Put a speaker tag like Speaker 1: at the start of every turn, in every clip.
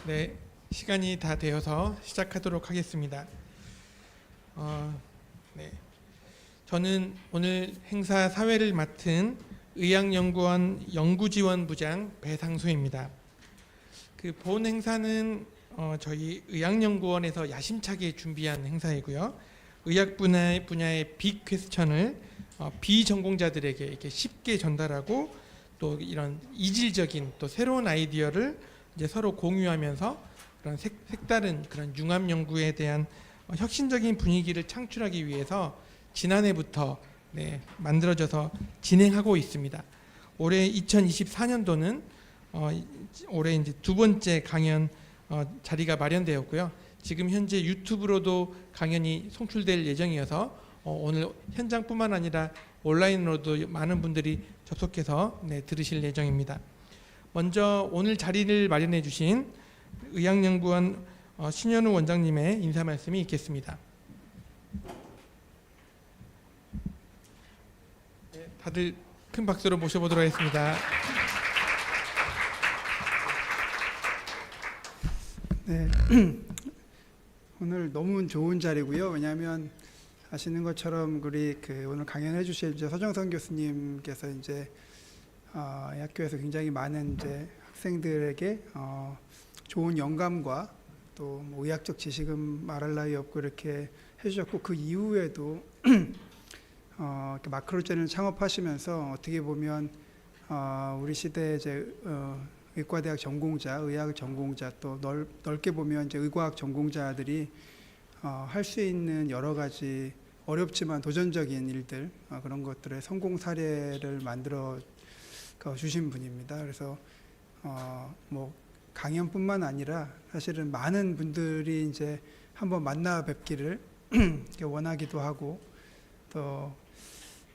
Speaker 1: 네, 시간이 다 되어서 시작하도록 하겠습니다. 네, 저는 오늘 행사 사회를 맡은 의학연구원 연구지원부장 배상수입니다. 본 행사는 저희 의학연구원에서 야심차게 준비한 행사이고요. 의학 분야의 빅 퀘스천을 비전공자들에게 이렇게 쉽게 전달하고 또 이런 이질적인 또 새로운 아이디어를 이제 서로 공유하면서 그런 색다른 그런 융합 연구에 대한 혁신적인 분위기를 창출하기 위해서 지난해부터 만들어져서 진행하고 있습니다. 올해 2024년도는 올해 이제 두 번째 강연 자리가 마련되었고요. 지금 현재 유튜브로도 강연이 송출될 예정이어서 오늘 현장뿐만 아니라 온라인으로도 많은 분들이 접속해서 들으실 예정입니다. 먼저 오늘 자리를 마련해 주신 의학연구원 신현우 원장님의 인사 말씀이 있겠습니다. 다들 큰 박수로 모셔보도록 하겠습니다.
Speaker 2: 네, 오늘 너무 좋은 자리고요. 왜냐하면 아시는 것처럼 우리 오늘 강연해 주실 서정선 교수님께서 이제 이 학교에서 굉장히 많은 이제 학생들에게 좋은 영감과 또 뭐 의학적 지식은 말할 나위 없고 이렇게 해주셨고, 그 이후에도 마크로젠을 창업하시면서 어떻게 보면 우리 시대 이제 의과대학 전공자, 의학 전공자, 또 넓게 보면 이제 의과학 전공자들이 할 수 있는 여러 가지 어렵지만 도전적인 일들, 그런 것들의 성공 사례를 만들어 주신 분입니다. 그래서 뭐 강연뿐만 아니라 사실은 많은 분들이 이제 한번 만나 뵙기를 원하기도 하고, 또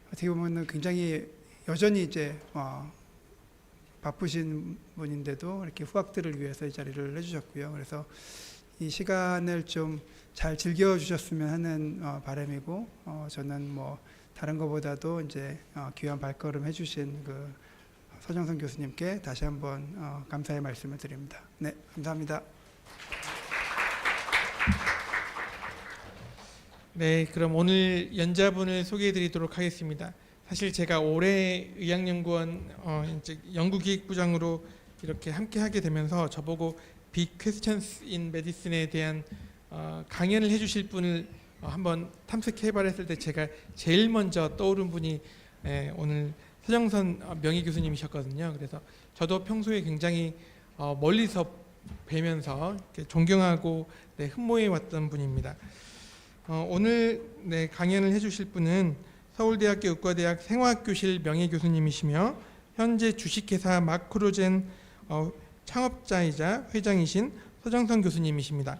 Speaker 2: 어떻게 보면 굉장히 여전히 이제 바쁘신 분인데도 이렇게 후학들을 위해서 이 자리를 해주셨고요. 그래서 이 시간을 좀 잘 즐겨주셨으면 하는 바람이고, 저는 뭐 다른 것보다도 이제 귀한 발걸음 해주신 서정선 교수님께 다시 한번 감사의 말씀을 드립니다. 네, 감사합니다.
Speaker 1: 네, 그럼 오늘 연자분을 소개해드리도록 하겠습니다. 사실 제가 올해 의학연구원 이제 연구기획부장으로 이렇게 함께하게 되면서 저보고 빅 퀘스천스 인 메디슨에 대한 강연을 해주실 분을 한번 탐색해봐라 했을 때 제가 제일 먼저 떠오른 분이 오늘 서정선 명예 교수님이셨거든요. 그래서 저도 평소에 굉장히 멀리서 뵈면서 존경하고 흠모해 왔던 분입니다. 오늘 강연을 해주실 분은 서울대학교 의과대학 생화학교실 명예 교수님이시며 현재 주식회사 마크로젠 창업자이자 회장이신 서정선 교수님이십니다.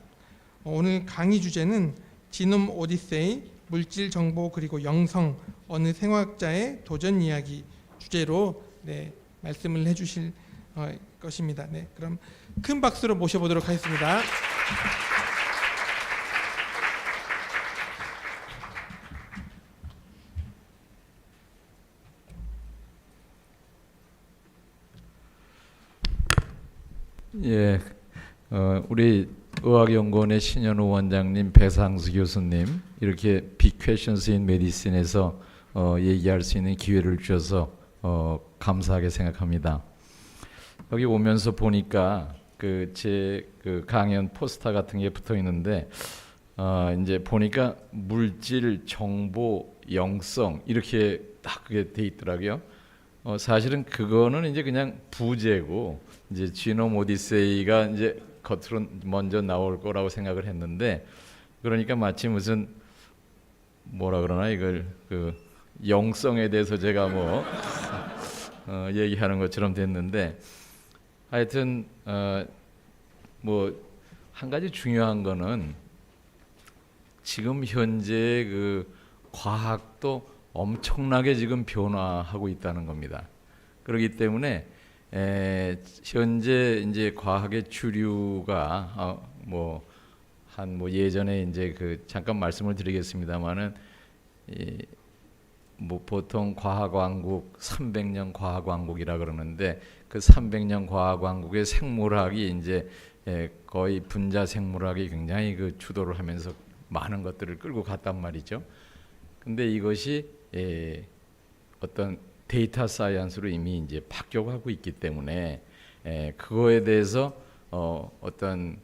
Speaker 1: 오늘 강의 주제는 지놈 오디세이, 물질 정보 그리고 영성 어느 생화학자의 도전 이야기 주제로 말씀을 해주실 것입니다. 그럼 큰 박수로 모셔보도록 하겠습니다.
Speaker 3: 예, 우리 의학연구원의 신현우 원장님, 배상수 교수님, 이렇게 빅 퀘션스 인 메디슨에서 얘기할 수 있는 기회를 주셔서 감사하게 생각합니다. 여기 오면서 보니까 제 강연 포스터 같은 게 붙어 있는데 이제 보니까 물질, 정보, 영성 이렇게 딱 그게 돼 있더라고요. 사실은 그거는 이제 그냥 부제고 이제 지놈 오디세이가 이제 겉으로 먼저 나올 거라고 생각을 했는데, 그러니까 마치 무슨 뭐라 그러나 이걸 영성에 대해서 제가 뭐 얘기하는 것처럼 됐는데, 하여튼 뭐 한 가지 중요한 거는 지금 현재 과학도 엄청나게 지금 변화하고 있다는 겁니다. 그렇기 때문에 현재 이제 과학의 주류가 뭐 예전에 이제 잠깐 말씀을 드리겠습니다만은 뭐 보통 과학왕국 300년 과학왕국이라 그러는데 그 300년 과학왕국의 생물학이 이제 거의 분자 생물학이 굉장히 그 주도를 하면서 많은 것들을 끌고 갔단 말이죠. 근데 이것이 어떤 데이터 사이언스로 이미 이제 바뀌어가고 있기 때문에 그거에 대해서 어떤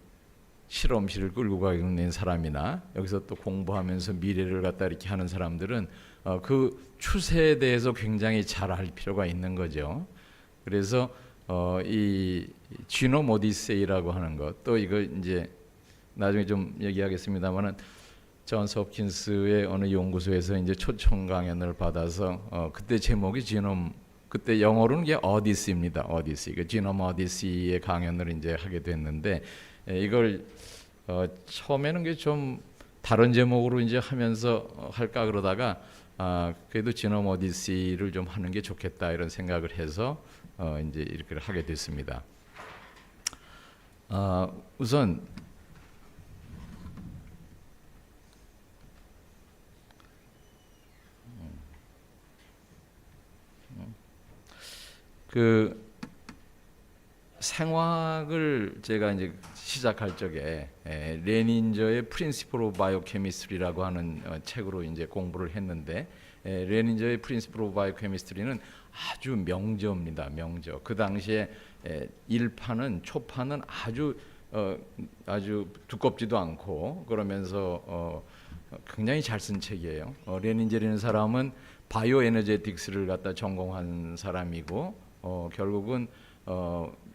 Speaker 3: 실험실을 끌고 가는 사람이나 여기서 또 공부하면서 미래를 갖다 이렇게 하는 사람들은 그 추세에 대해서 굉장히 잘 알 필요가 있는 거죠. 그래서 이 지놈 오디세이라고 하는 것, 또 이거 이제 나중에 좀 얘기하겠습니다만은 존스 홉킨스의 어느 연구소에서 이제 초청 강연을 받아서 그때 제목이 지놈, 그때 영어로는 이게 어디시입니다. 어디시, 그 지놈 어디시의 강연을 이제 하게 됐는데 이걸 처음에는 게 좀 다른 제목으로 이제 하면서 할까 그러다가 그래도 지놈 오디시를 좀 하는 게 좋겠다 이런 생각을 해서 이제 이렇게 하게 됐습니다. 우선 그 생화학을 제가 이제 시작할 적에 레닌저의 프린시플 오브 바이오케미스트리라고 하는 책으로 이제 공부를 했는데 레닌저의 프린시플 오브 바이오케미스트리는 아주 명저입니다. 명저. 그 당시에 초판은 아주 두껍지도 않고 그러면서 굉장히 잘 쓴 책이에요. 레닌저라는 사람은 바이오 에너제틱스를 갖다 전공한 사람이고 결국은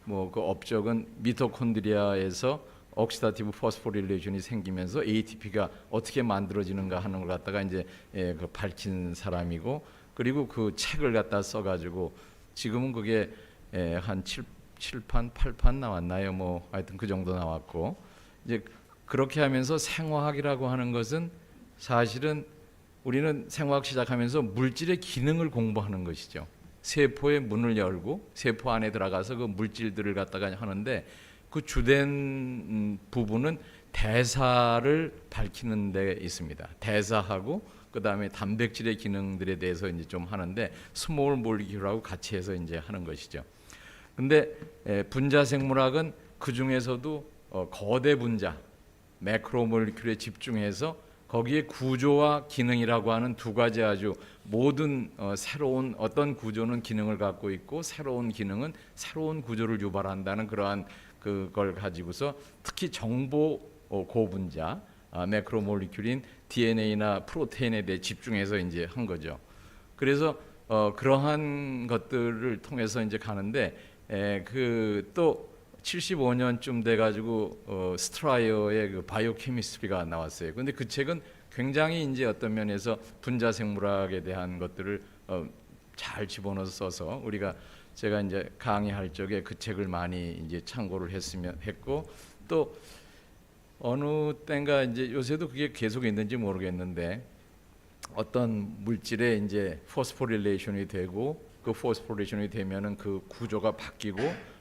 Speaker 3: 뭐 그 업적은 미토콘드리아에서 옥시다티브 포스포릴레이션이 생기면서 ATP가 어떻게 만들어지는가 하는 걸 갖다가 이제 그 밝힌 사람이고, 그리고 그 책을 갖다 써가지고 지금은 그게 한 7판 8판 나왔나요? 뭐 하여튼 그 정도 나왔고, 이제 그렇게 하면서 생화학이라고 하는 것은 사실은 우리는 생화학 시작하면서 물질의 기능을 공부하는 것이죠. 세포의 문을 열고 세포 안에 들어가서 그 물질들을 갖다가 하는데 그 주된 부분은 대사를 밝히는 데 있습니다. 대사하고 그 다음에 단백질의 기능들에 대해서 이제 좀 하는데 스몰 몰리큘하고 같이 해서 이제 하는 것이죠. 근데 분자 생물학은 그 중에서도 거대 분자 매크로 몰리큘에 집중해서 거기에 구조와 기능이라고 하는 두 가지 아주 모든 새로운 어떤 구조는 기능을 갖고 있고 새로운 기능은 새로운 구조를 유발한다는 그러한 그걸 가지고서 특히 정보 고분자 매크로몰리큘인 DNA나 프로테인에 대해 집중해서 이제 한 거죠. 그래서 그러한 것들을 통해서 이제 가는데 그 또 75년쯤 돼가지고 스트라이어의 그 바이오케미스트리가 나왔어요. 근데 그 책은 굉장히 이제 어떤 면에서 분자 생물학에 대한 것들을 잘 집어넣어서 써서 제가 이제 강의할 적에 그 책을 많이 이제 참고를 했고, 또 어느 때인가 이제 요새도 그게 계속 있는지 모르겠는데 어떤 물질에 이제 포스포릴레이션이 되고 그 포스포릴레이션이 되면은 그 구조가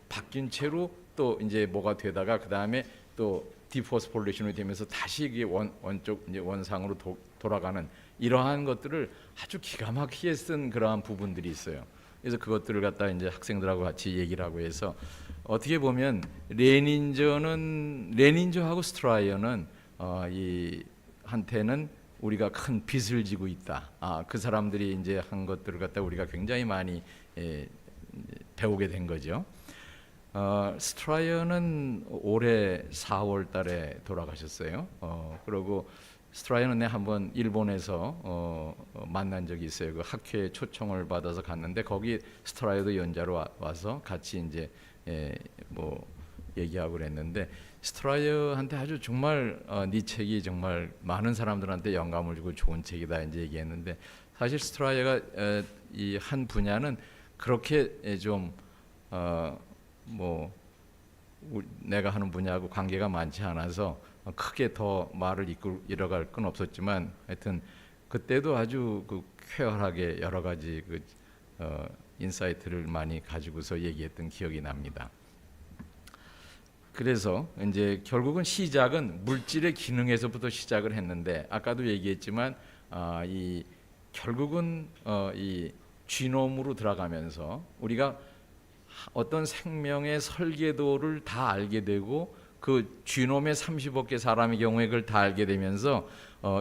Speaker 3: 바뀐 채로 또 이제 뭐가 되다가 그 다음에 또 디포스포릴레이션이 되면서 다시 이게 원쪽 이제 원상으로 돌아가는 이러한 것들을 아주 기가 막히게 쓴 그러한 부분들이 있어요. 그래서 그것들을 갖다 이제 학생들하고 같이 얘기를 하고 해서 어떻게 보면 레닌저하고 스트라이어는 이 한테는 우리가 큰 빚을 지고 있다. 그 사람들이 이제 한 것들을 갖다 우리가 굉장히 많이 배우게 된 거죠. 스트라이어는 올해 4월 달에 돌아가셨어요. 그리고 스트라이어는 내가 한번 일본에서 만난 적이 있어요. 그 학회에 초청을 받아서 갔는데 거기 스트라이어도 연자로 와서 같이 이제 뭐 얘기하고 그랬는데 스트라이어한테 아주 정말 네 책이 정말 많은 사람들한테 영감을 주고 좋은 책이다 이제 얘기했는데, 사실 스트라이어가 이 한 분야는 그렇게 좀 뭐 내가 하는 분야하고 관계가 많지 않아서 크게 더 말을 이어갈 건 없었지만 하여튼 그때도 아주 그 쾌활하게 여러 가지 그 인사이트를 많이 가지고서 얘기했던 기억이 납니다. 그래서 이제 결국은 시작은 물질의 기능에서부터 시작을 했는데 아까도 얘기했지만 이 결국은 이 지놈으로 들어가면서 우리가 어떤 생명의 설계도를 다 알게 되고 그 쥐놈의 30억 개 사람의 경우에 그걸 다 알게 되면서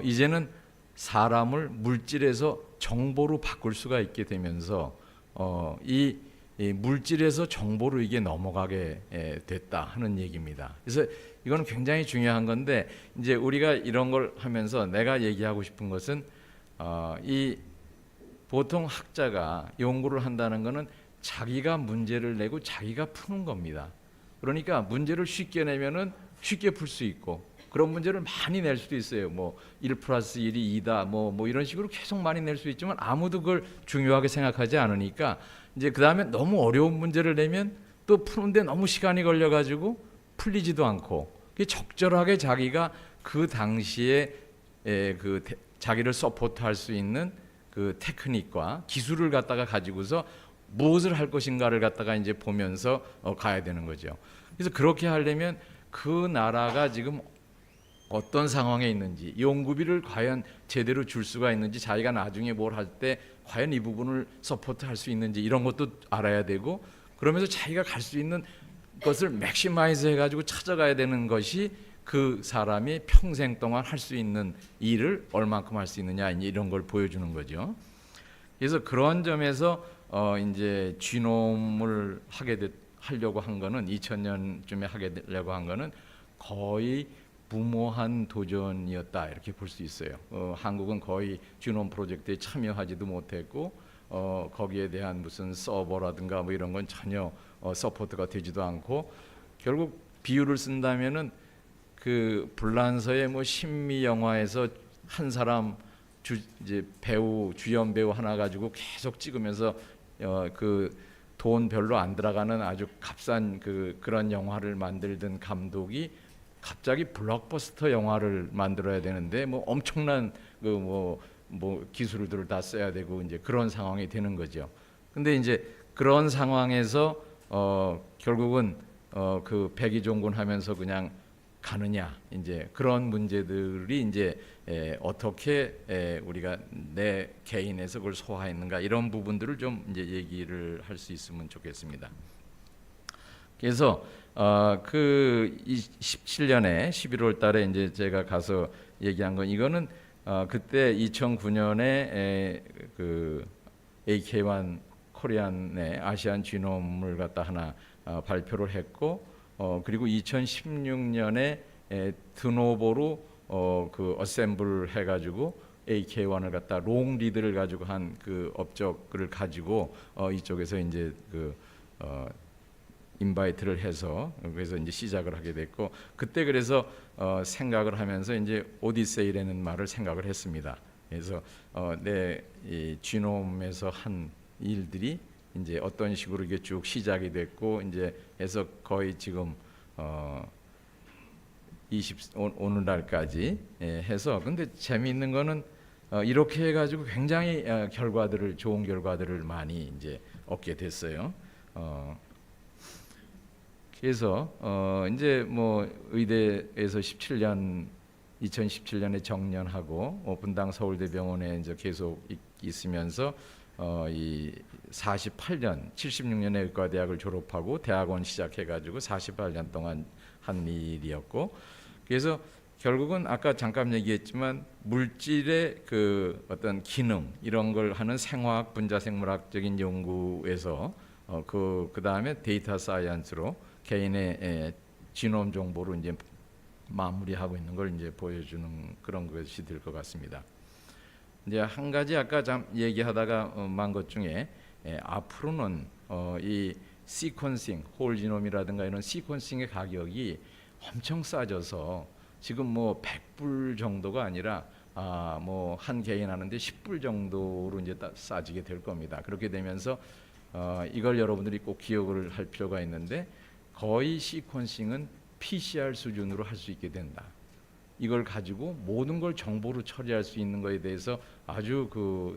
Speaker 3: 이제는 사람을 물질에서 정보로 바꿀 수가 있게 되면서 이 물질에서 정보로 이게 넘어가게 됐다 하는 얘기입니다. 그래서 이건 굉장히 중요한 건데 이제 우리가 이런 걸 하면서 내가 얘기하고 싶은 것은 이 보통 학자가 연구를 한다는 것은 자기가 문제를 내고 자기가 푸는 겁니다. 그러니까 문제를 쉽게 내면은 쉽게 풀 수 있고 그런 문제를 많이 낼 수도 있어요. 뭐 1 플러스 1이 2다 뭐 이런 식으로 계속 많이 낼 수 있지만 아무도 그걸 중요하게 생각하지 않으니까 이제 그다음에 너무 어려운 문제를 내면 또 푸는데 너무 시간이 걸려 가지고 풀리지도 않고 적절하게 자기가 그 당시에 자기를 서포트할 수 있는 그 테크닉과 기술을 갖다가 가지고서 무엇을 할 것인가를 갖다가 이제 보면서 가야 되는 거죠. 그래서 그렇게 하려면 그 나라가 지금 어떤 상황에 있는지, 연구비를 과연 제대로 줄 수가 있는지, 자기가 나중에 뭘 할 때 과연 이 부분을 서포트할 수 있는지 이런 것도 알아야 되고, 그러면서 자기가 갈 수 있는 것을 맥시마이즈 해가지고 찾아가야 되는 것이 그 사람이 평생 동안 할 수 있는 일을 얼만큼 할 수 있느냐 이런 걸 보여주는 거죠. 그래서 그런 점에서 이제 쥐놈을 하려고 한 거는 2000년쯤에 하게 되려고 한 거는 거의 무모한 도전이었다 이렇게 볼 수 있어요. 한국은 거의 쥐놈 프로젝트에 참여하지도 못했고 거기에 대한 무슨 서버라든가 뭐 이런 건 전혀 서포트가 되지도 않고 결국 비유를 쓴다면은 그 불란서의 뭐 신미 영화에서 한 사람 이제 배우 주연 배우 하나 가지고 계속 찍으면서 그 돈 별로 안 들어가는 아주 값싼 그런 영화를 만들던 감독이 갑자기 블록버스터 영화를 만들어야 되는데 뭐 엄청난 뭐 기술들을 다 써야 되고 이제 그런 상황이 되는 거죠. 근데 이제 그런 상황에서 결국은 그 백의종군 하면서 그냥 가느냐 이제 그런 문제들이 이제 어떻게 우리가 내 개인에서 그걸 소화했는가 이런 부분들을 좀 이제 얘기를 할 수 있으면 좋겠습니다. 그래서 그 17년에 11월 달에 이제 제가 가서 얘기한 건 이거는 그때 2009년에 그 AK1 코리안의 아시안 지놈을 갖다 하나 발표를 했고 그리고 2016년에 드노보로 그 어셈블 해가지고 AK1을 갖다 롱 리드를 가지고 한 그 업적을 가지고 이쪽에서 이제 그 인바이트를 해서 그래서 이제 시작을 하게 됐고 그때 그래서 생각을 하면서 이제 오디세이라는 말을 생각을 했습니다. 그래서 이 지놈에서 한 일들이 이제 어떤 식으로 이게 쭉 시작이 됐고 이제 해서 거의 지금 오늘날까지 해서 근데 재미있는 거는 이렇게 해가지고 굉장히 좋은 결과들을 많이 이제 얻게 됐어요. 그래서 이제 뭐 의대에서 2017년에 정년하고 분당 서울대병원에 이제 계속 있으면서 이 48년 76년에 의과대학을 졸업하고 대학원 시작해가지고 48년 동안 한 일이었고 그래서 결국은 아까 잠깐 얘기했지만 물질의 그 어떤 기능 이런 걸 하는 생화학 분자생물학적인 연구에서 그 다음에 데이터 사이언스로 개인의 지놈 정보로 이제 마무리하고 있는 걸 이제 보여주는 그런 것이 될 것 같습니다. 이제 한 가지 아까 참 얘기하다가 만 것 중에 앞으로는 이 시퀀싱, 홀 지놈이라든가 이런 시퀀싱의 가격이 엄청 싸져서 지금 뭐 100불 정도가 아니라 뭐 한 개인 하는데 10불 정도로 이제 싸지게 될 겁니다. 그렇게 되면서 이걸 여러분들이 꼭 기억을 할 필요가 있는데 거의 시퀀싱은 PCR 수준으로 할 수 있게 된다. 이걸 가지고 모든 걸 정보로 처리할 수 있는 것에 대해서 아주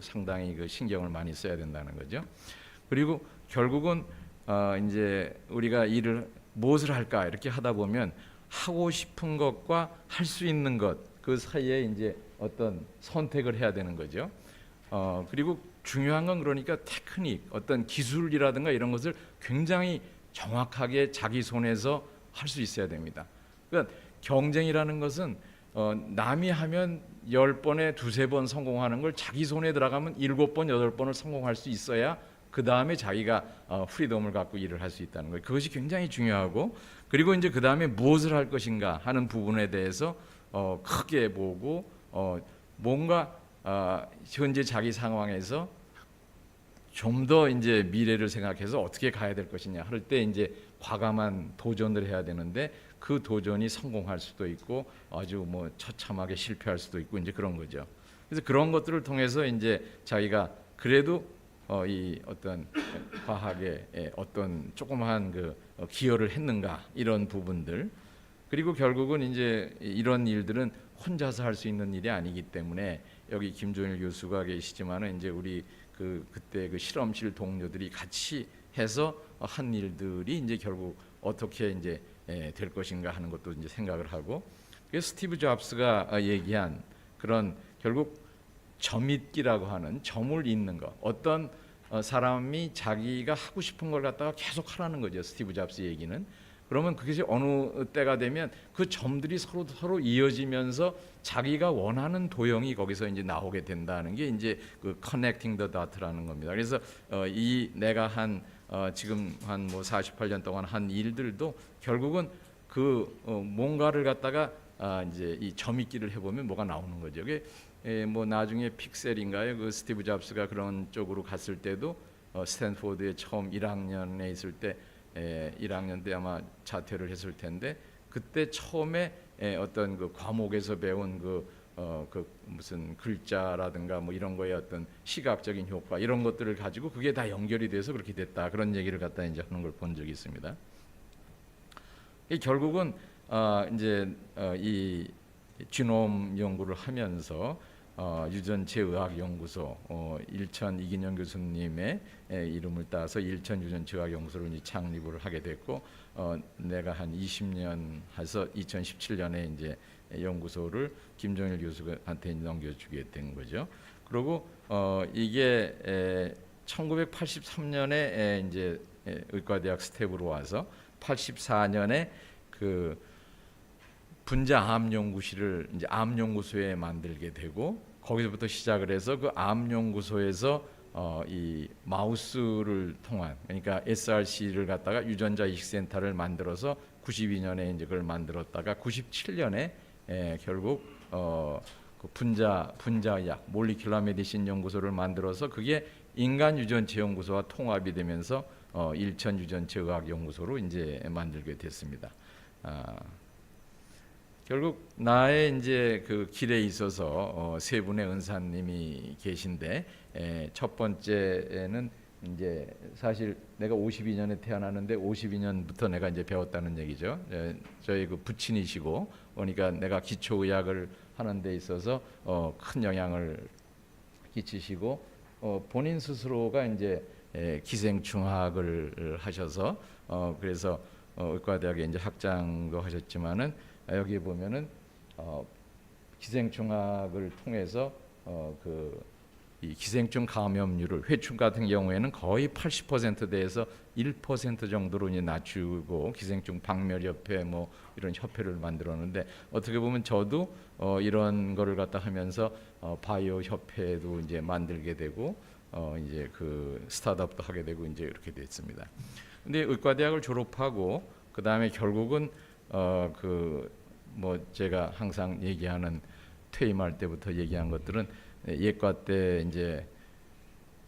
Speaker 3: 상당히 신경을 많이 써야 된다는 거죠. 그리고 결국은 이제 우리가 무엇을 할까 이렇게 하다 보면 하고 싶은 것과 할 수 있는 것 그 사이에 이제 어떤 선택을 해야 되는 거죠. 그리고 중요한 건 그러니까 테크닉, 어떤 기술이라든가 이런 것을 굉장히 정확하게 자기 손에서 할 수 있어야 됩니다. 그러니까 경쟁이라는 것은 남이 하면 10번에 두세 번 성공하는 걸 자기 손에 들어가면 7번, 8번을 성공할 수 있어야 그 다음에 자기가 프리덤을 갖고 일을 할 수 있다는 거예요. 그것이 굉장히 중요하고, 그리고 이제 그 다음에 무엇을 할 것인가 하는 부분에 대해서 크게 보고 뭔가 현재 자기 상황에서 좀 더 이제 미래를 생각해서 어떻게 가야 될 것이냐 할 때 이제 과감한 도전을 해야 되는데, 그 도전이 성공할 수도 있고 아주 뭐 처참하게 실패할 수도 있고 이제 그런 거죠. 그래서 그런 것들을 통해서 이제 자기가 그래도 이 어떤 과학에 어떤 조그마한 그 기여를 했는가, 이런 부분들. 그리고 결국은 이제 이런 일들은 혼자서 할 수 있는 일이 아니기 때문에, 여기 김종일 교수가 계시지만은 이제 우리 그때 그 실험실 동료들이 같이 해서 한 일들이 이제 결국 어떻게 이제 될 것인가 하는 것도 이제 생각을 하고, 그래서 스티브 잡스가 얘기한 그런 결국 점잇기라고 하는, 점을 잇는 것, 어떤 사람이 자기가 하고 싶은 걸 갖다가 계속 하라는 거죠. 스티브 잡스 얘기는. 그러면 그것이 어느 때가 되면 그 점들이 서로 이어지면서 자기가 원하는 도형이 거기서 이제 나오게 된다는 게 이제 그 connecting the dot라는 겁니다. 그래서 이 내가 지금 한 뭐 48년 동안 한 일들도 결국은 그 뭔가를 갖다가 이제 이 점잇기를 해보면 뭐가 나오는 거죠. 그게 뭐 나중에 픽셀인가요? 그 스티브 잡스가 그런 쪽으로 갔을 때도 스탠포드에 처음 1학년에 있을 때 1학년 때 아마 자퇴를 했을 텐데, 그때 처음에 어떤 그 과목에서 배운 그 무슨 글자라든가 뭐 이런 거에 어떤 시각적인 효과, 이런 것들을 가지고 그게 다 연결이 돼서 그렇게 됐다, 그런 얘기를 갖다 이제 하는 걸 본 적이 있습니다. 결국은 이제 이 지놈 연구를 하면서 유전체의학연구소 일천 이긴영 교수님의 이름을 따서 일천 유전체의학연구소를 이제 창립을 하게 됐고, 내가 한 20년 해서 2017년에 이제 연구소를 김종일 교수한테 넘겨주게 된 거죠. 그리고 이게 1983년에 이제 의과대학 스텝으로 와서 84년에 그 분자 암 연구실을 이제 암 연구소에 만들게 되고, 거기서부터 시작을 해서 그 암 연구소에서 이 마우스를 통한, 그러니까 SRC를 갖다가 유전자 이식센터를 만들어서 92년에 이제 그걸 만들었다가 97년에 결국 그 분자의학 몰리큘러 메디신 연구소를 만들어서 그게 인간 유전체 연구소와 통합이 되면서 일천 유전체 의학 연구소로 이제 만들게 됐습니다. 결국 나의 이제 그 길에 있어서 세 분의 은사님이 계신데, 첫 번째는 이제 사실 내가 52년에 태어났는데 52년부터 내가 이제 배웠다는 얘기죠. 저희 그 부친이시고, 그러니까 내가 기초의학을 하는 데 있어서 큰 영향을 끼치시고, 본인 스스로가 이제 기생충학을 하셔서 그래서 의과대학에 이제 학장도 하셨지만은, 여기 보면은 기생충학을 통해서 이 기생충 감염률을, 회충 같은 경우에는 거의 80%대에서 1% 정도로 이제 낮추고 기생충 박멸협회 뭐 이런 협회를 만들었는데, 어떻게 보면 저도 이런 거를 갖다 하면서 바이오 협회도 이제 만들게 되고 이제 그 스타트업도 하게 되고 이제 이렇게 됐습니다. 근데 의과대학을 졸업하고 그 다음에 결국은 뭐 제가 항상 얘기하는, 퇴임할 때부터 얘기한 것들은 예과 때 이제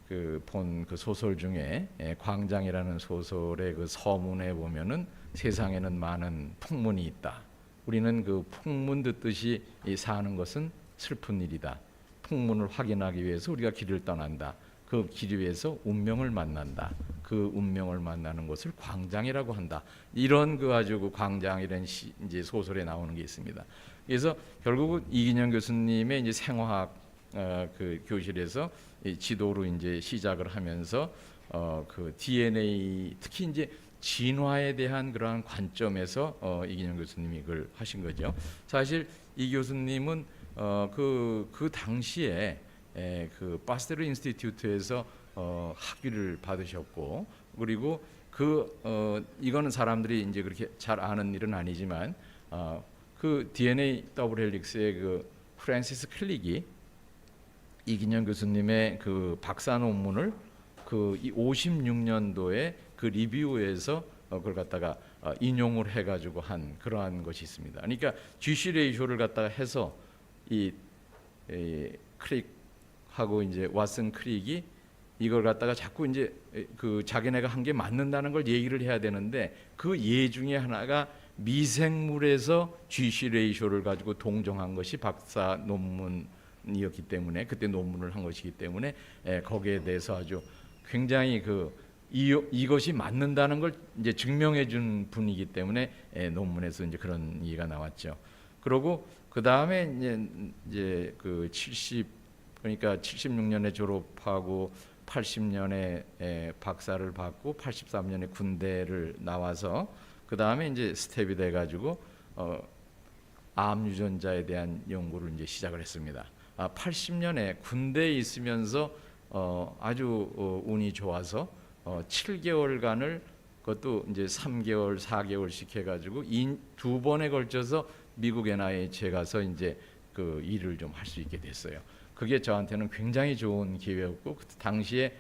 Speaker 3: 그 본 그 소설 중에 광장이라는 소설의 그 서문에 보면은 세상에는 많은 풍문이 있다. 우리는 그 풍문 듣듯이 사는 것은 슬픈 일이다. 풍문을 확인하기 위해서 우리가 길을 떠난다. 그 길 위에서 운명을 만난다. 그 운명을 만나는 것을 광장이라고 한다. 이런 그 아주 그 광장이라는 이제 소설에 나오는 게 있습니다. 그래서 결국은 이긴영 교수님의 이제 생화학 그 교실에서 지도로 이제 시작을 하면서 그 DNA, 특히 이제 진화에 대한 그러한 관점에서 이긴영 교수님이 그걸 하신 거죠. 사실 이 교수님은 그 당시에 그 파스테르 인스티튜트에서 학위를 받으셨고, 그리고 이거는 사람들이 이제 그렇게 잘 아는 일은 아니지만 그 DNA 더블 헬릭스의 그 프랜시스 클릭이 이긴영 교수님의 그 박사 논문을 그 56년도에 그 리뷰에서 그걸 갖다가 인용을 해가지고 한 그러한 것이 있습니다. 그러니까 GC 레이쇼를 갖다가 해서 이 크릭하고 이제 왓슨 크릭이 이걸 갖다가 자꾸 이제 그 자기네가 한 게 맞는다는 걸 얘기를 해야 되는데 그 예 중에 하나가 미생물에서 GC 레이쇼를 가지고 동정한 것이 박사 논문이었기 때문에 그때 논문을 한 것이기 때문에 거기에 대해서 아주 굉장히 이것이 맞는다는 걸 이제 증명해 준 분이기 때문에 논문에서 이제 그런 얘기가 나왔죠. 그리고 그 다음에 이제 그 그러니까 76년에 졸업하고 80년에 박사를 받고 83년에 군대를 나와서 그 다음에 이제 스텝이 돼가지고 암 유전자에 대한 연구를 이제 시작을 했습니다. 80년에 군대에 있으면서 아주 운이 좋아서 7개월간을 그것도 이제 3개월, 4개월씩 해가지고 두 번에 걸쳐서 미국 NIH에 가서 이제 그 일을 좀 할 수 있게 됐어요. 그게 저한테는 굉장히 좋은 기회였고 그 당시에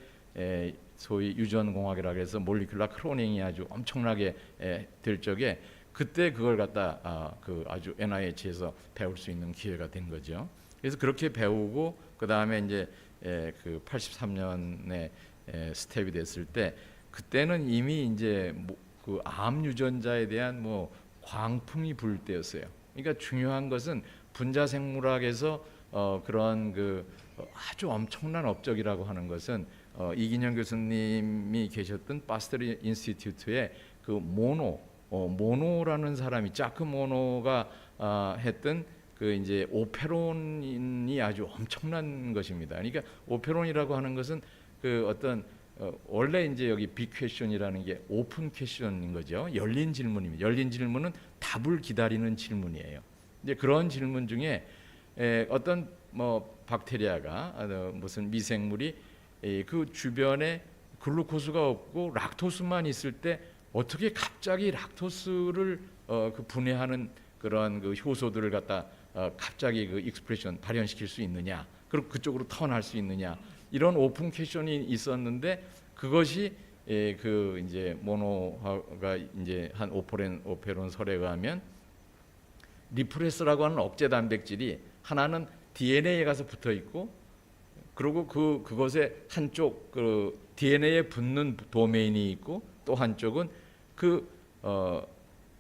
Speaker 3: 소위 유전공학이라고 해서 몰리큘러 클로닝이 아주 엄청나게 될 적에 그때 그걸 갖다 아주 NIH에서 배울 수 있는 기회가 된 거죠. 그래서 그렇게 배우고 그 다음에 이제 그 83년에 스텝이 됐을 때 그때는 이미 이제 그 암 유전자에 대한 뭐 광풍이 불 때였어요. 그러니까 중요한 것은 분자생물학에서 그런 그 아주 엄청난 업적이라고 하는 것은 이긴영 교수님이 계셨던 파스터리 인스티튜트에 그 모노라는 사람이 자크 모노가 했던 그 이제 오페론이 아주 엄청난 것입니다. 그러니까 오페론이라고 하는 것은 그 어떤 원래 이제 여기 빅 퀘션이라는 게 오픈 퀘션인 거죠. 열린 질문입니다. 열린 질문은 답을 기다리는 질문이에요. 이제 그런 질문 중에 어떤 뭐 박테리아가 무슨 미생물이 그 주변에 글루코스가 없고 락토스만 있을 때 어떻게 갑자기 락토스를 그 분해하는 그런 그 효소들을 갖다 갑자기 그 익스프레션 발현시킬 수 있느냐, 그리고 그쪽으로 턴할 수 있느냐, 이런 오픈 퀘션이 있었는데 그것이 그 이제 모노가 이제 한 오페론 설에 의하면 리프레스라고 하는 억제 단백질이 하나는 DNA에 가서 붙어 있고 그리고 그것에 한쪽 그 DNA에 붙는 도메인이 있고 또 한쪽은 그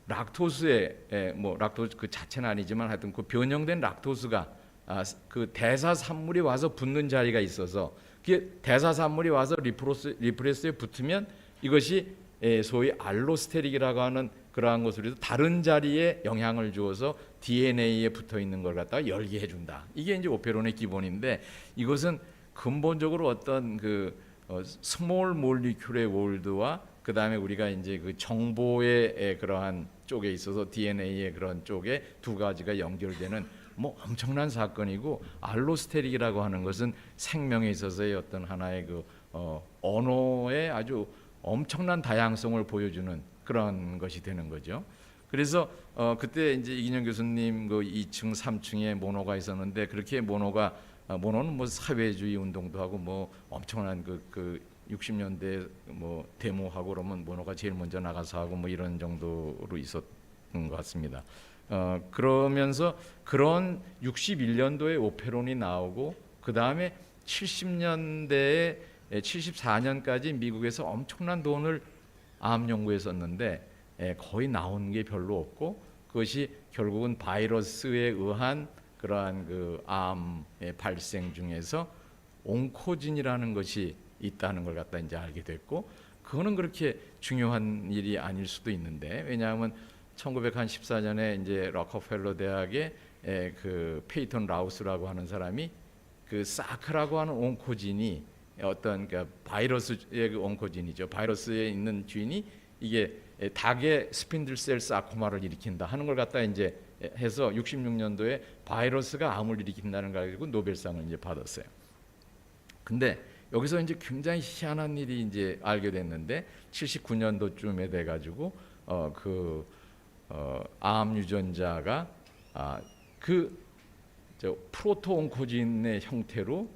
Speaker 3: 락토스에 뭐 락토스 그 자체는 아니지만 하여튼 그 변형된 락토스가 그 대사산물이 와서 붙는 자리가 있어서 그게 대사산물이 와서 리프레스에 붙으면 이것이 소위 알로스테릭이라고 하는 그러한 것으로 해서 다른 자리에 영향을 주어서 DNA에 붙어 있는 걸 갖다가 열게 해준다. 이게 이제 오페론의 기본인데 이것은 근본적으로 어떤 그 스몰 몰리큘의 월드와 그 다음에 우리가 이제 그 정보의 그러한 쪽에 있어서 DNA의 그런 쪽에 두 가지가 연결되는 뭐 엄청난 사건이고 알로스테릭이라고 하는 것은 생명에 있어서의 어떤 하나의 그 언어의 아주 엄청난 다양성을 보여주는 그런 것이 되는 거죠. 그래서 그때 이제 이긴영 교수님 그 2층, 3층에 모노가 있었는데 그렇게 모노는 뭐 사회주의 운동도 하고 뭐 엄청난 그 60년대 뭐 데모하고 그러면 모노가 제일 먼저 나가서 하고 뭐 이런 정도로 있었던 것 같습니다. 그러면서 그런 61년도에 오페론이 나오고 그 다음에 70년대에 74년까지 미국에서 엄청난 돈을 암 연구에 썼는데 거의 나온 게 별로 없고 그것이 결국은 바이러스에 의한 그러한 그 암의 발생 중에서 온코진이라는 것이 있다는 걸 갖다 이제 알게 됐고 그거는 그렇게 중요한 일이 아닐 수도 있는데 왜냐하면 1914년에 이제 록펠러 대학의 그 페이턴 라우스라고 하는 사람이 그 사크라고 하는 온코진이 어떤 그 바이러스의 그 온코진이죠. 바이러스에 있는 쥐인이 이게 닭의 스핀들셀 사코마를 일으킨다 하는 걸 갖다 이제 해서 66년도에 바이러스가 암을 일으킨다는 걸 가지고 노벨상을 이제 받았어요. 근데 여기서 이제 굉장히 희한한 일이 이제 알게 됐는데 79년도쯤에 돼 가지고 그 암 유전자가 프로토온코진의 형태로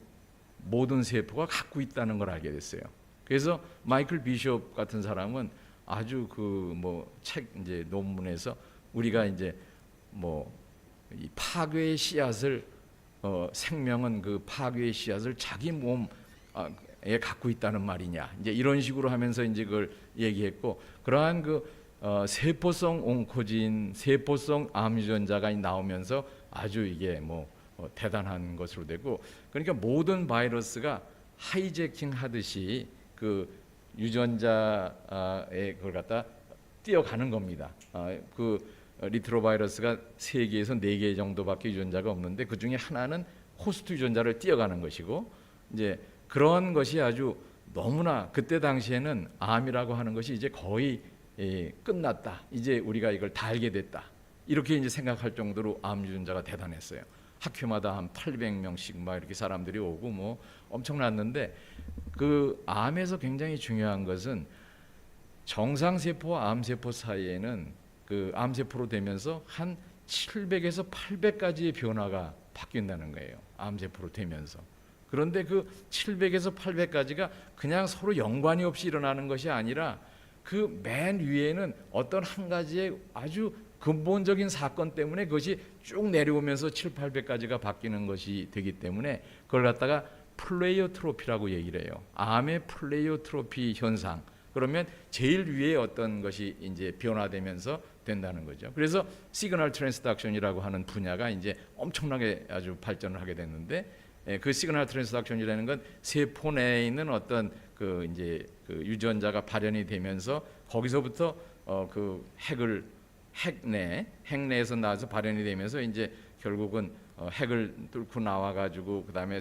Speaker 3: 모든 세포가 갖고 있다는 걸 알게 됐어요. 그래서 마이클 비숍 같은 사람은 아주 책 이제 논문에서 우리가 이제 이 파괴의 씨앗을 생명은 그 파괴의 씨앗을 자기 몸에 갖고 있다는 말이냐, 이제 이런 식으로 하면서 이제 그걸 얘기했고, 그러한 세포성 온코진, 세포성 암 유전자가 나오면서 아주 이게 대단한 것으로 되고, 그러니까 모든 바이러스가 하이제킹 하듯이 그 유전자에 그걸 갖다 뛰어가는 겁니다. 리트로바이러스가 세계에서 4개 정도밖에 유전자가 없는데 그 중에 하나는 호스트 유전자를 뛰어가는 것이고, 이제 그런 것이 아주 너무나 그때 당시에는 암이라고 하는 것이 이제 거의 끝났다. 이제 우리가 이걸 다 알게 됐다. 이렇게 이제 생각할 정도로 암 유전자가 대단했어요. 학교마다 한 800명씩 막 이렇게 사람들이 오고 엄청났는데, 그 암에서 굉장히 중요한 것은 정상세포와 암세포 사이에는 그 암세포로 되면서 한 700에서 800까지의 변화가 바뀐다는 거예요. 암세포로 되면서. 그런데 그 700에서 800까지가 그냥 서로 연관이 없이 일어나는 것이 아니라 그 맨 위에는 어떤 한 가지의 아주 근본적인 사건 때문에 그것이 쭉 내려오면서 7, 800까지가 바뀌는 것이 되기 때문에 그걸 갖다가 플레이오트로피라고 얘기를 해요. 암의 플레이오트로피 현상. 그러면 제일 위에 어떤 것이 이제 변화되면서 된다는 거죠. 그래서 시그널 트랜스덕션이라고 하는 분야가 이제 엄청나게 아주 발전을 하게 됐는데, 그 시그널 트랜스덕션이라는 건 세포 내에 있는 어떤 이제 유전자가 발현이 되면서 거기서부터 핵 내에서 나와서 발현이 되면서 이제 결국은 핵을 뚫고 나와 가지고 그다음에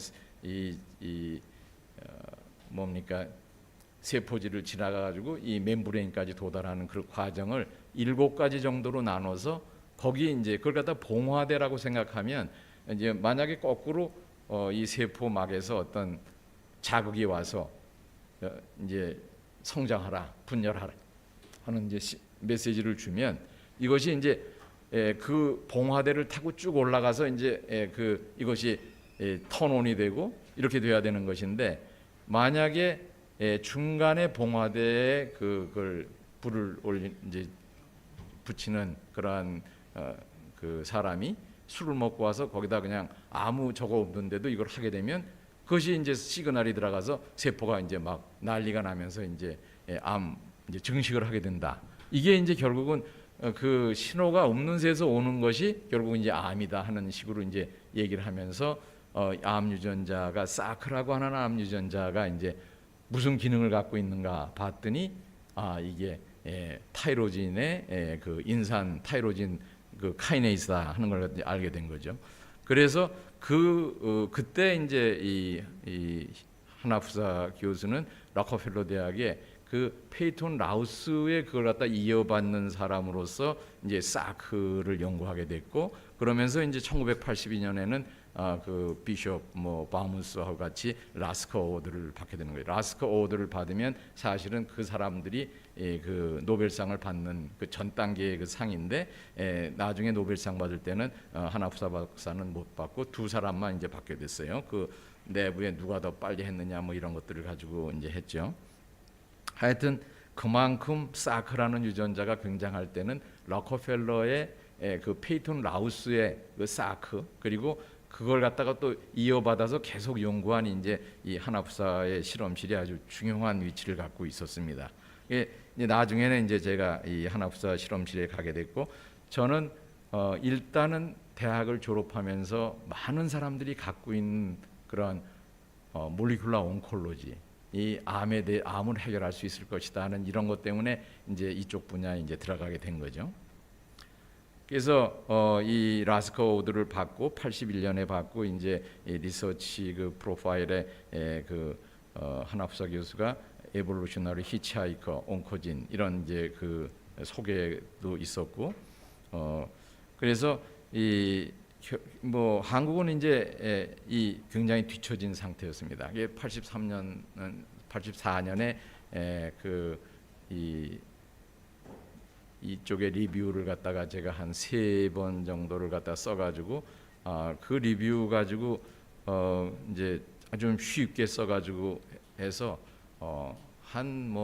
Speaker 3: 세포질을 지나가 가지고 이 멤브레인까지 도달하는 그 과정을 7가지 정도로 나눠서 거기 이제 그걸 갖다 봉화대라고 생각하면, 이제 만약에 거꾸로 이 세포막에서 어떤 자극이 와서 이제 성장하라, 분열하라 하는 이제 메시지를 주면 이것이 이제 그 봉화대를 타고 쭉 올라가서 이제 이것이 턴온이 되고 이렇게 돼야 되는 것인데, 만약에 중간에 봉화대에 그걸 불을 이제 붙이는 그러한 그 사람이 술을 먹고 와서 거기다 그냥 아무 저거 없는데도 이걸 하게 되면 그것이 이제 시그널이 들어가서 세포가 이제 막 난리가 나면서 이제 이제 증식을 하게 된다. 이게 이제 결국은 그 신호가 없는 새에서 오는 것이 결국은 이제 암이다 하는 식으로 이제 얘기를 하면서 암 유전자가 사크라고 하는 암 유전자가 이제 무슨 기능을 갖고 있는가 봤더니 이게 타이로진의 그 인산 타이로진 그 카이네이스다 하는 걸 알게 된 거죠. 그래서 그때 이제 이 하나프사 교수는 락커펠러 대학에 그 페이톤 라우스의 그걸 갖다 이어받는 사람으로서 이제 사크를 연구하게 됐고, 그러면서 이제 1982년에는 그 비숍 바우문스하고 같이 라스커 어워드를 받게 되는 거예요. 라스커 어워드를 받으면 사실은 그 사람들이 그 노벨상을 받는 그 전 단계의 그 상인데, 나중에 노벨상 받을 때는 하나프사 박사는 못 받고 두 사람만 이제 받게 됐어요. 그 내부에 누가 더 빨리 했느냐 이런 것들을 가지고 이제 했죠. 하여튼 그만큼 사크라는 유전자가 등장할 때는 락커펠러의 그 페이톤 라우스의 그 사크, 그리고 그걸 갖다가 또 이어받아서 계속 연구한 이제 이 하나프사의 실험실이 아주 중요한 위치를 갖고 있었습니다. 이제 나중에는 이제 제가 이 하나프사 실험실에 가게 됐고, 저는 일단은 대학을 졸업하면서 많은 사람들이 갖고 있는 그런 몰리큘러 온콜로지, 이 암을 해결할 수 있을 것이다 하는 이런 것 때문에 이제 이쪽 분야에 이제 들어가게 된 거죠. 그래서 이 라스커 오드를 받고 81년에 받고 이제 리서치 그 프로파일에 하나프사 교수가 에볼루셔너리 히치하이커 온코진 이런 이제 그 소개도 있었고, 그래서 한국은 이제 이 굉장히 뒤처진 상태였습니다. 이게 84년에 이 이쪽에 리뷰를 갖다가 제가 한 3번 정도를 갖다 써가지고 그 리뷰 가지고 이제 아주 좀 쉽게 써가지고 해서 한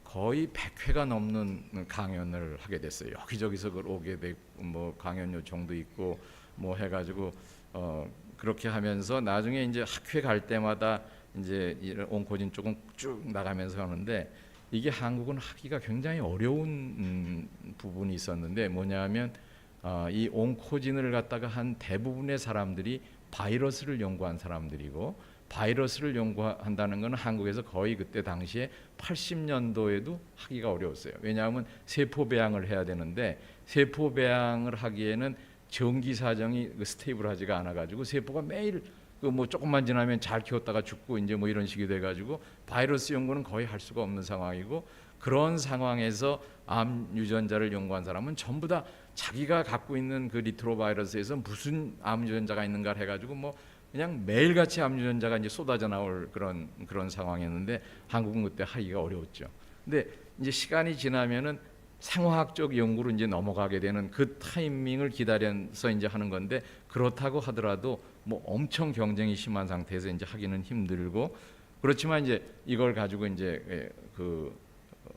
Speaker 3: 거의 100회가 넘는 강연을 하게 됐어요. 여기저기서 오게 되고 뭐 강연 요청도 있고 뭐 해가지고 그렇게 하면서 나중에 이제 학회 갈 때마다 이제 이런 온코진 쪽은 쭉 나가면서 하는데 이게 한국은 하기가 굉장히 어려운 부분이 있었는데 뭐냐면 이 온코진을 갖다가 한 대부분의 사람들이 바이러스를 연구한 사람들이고 바이러스를 연구한다는 것은 한국에서 거의 그때 당시에 80년도에도 하기가 어려웠어요. 왜냐하면 세포 배양을 해야 되는데 세포 배양을 하기에는 전기 사정이 스테이블하지가 않아가지고 세포가 매일 그 뭐 조금만 지나면 잘 키웠다가 죽고 이제 뭐 이런 식이 돼가지고 바이러스 연구는 거의 할 수가 없는 상황이고 그런 상황에서 암 유전자를 연구한 사람은 전부 다 자기가 갖고 있는 그 리트로바이러스에서 무슨 암 유전자가 있는가를 해가지고 뭐 그냥 매일같이 암 유전자가 이제 쏟아져 나올 그런 상황이었는데 한국은 그때 하기가 어려웠죠. 근데 이제 시간이 지나면은 생화학적 연구로 이제 넘어가게 되는 그 타이밍을 기다려서 이제 하는 건데 그렇다고 하더라도 뭐 엄청 경쟁이 심한 상태에서 이제 하기는 힘들고 그렇지만 이제 이걸 가지고 이제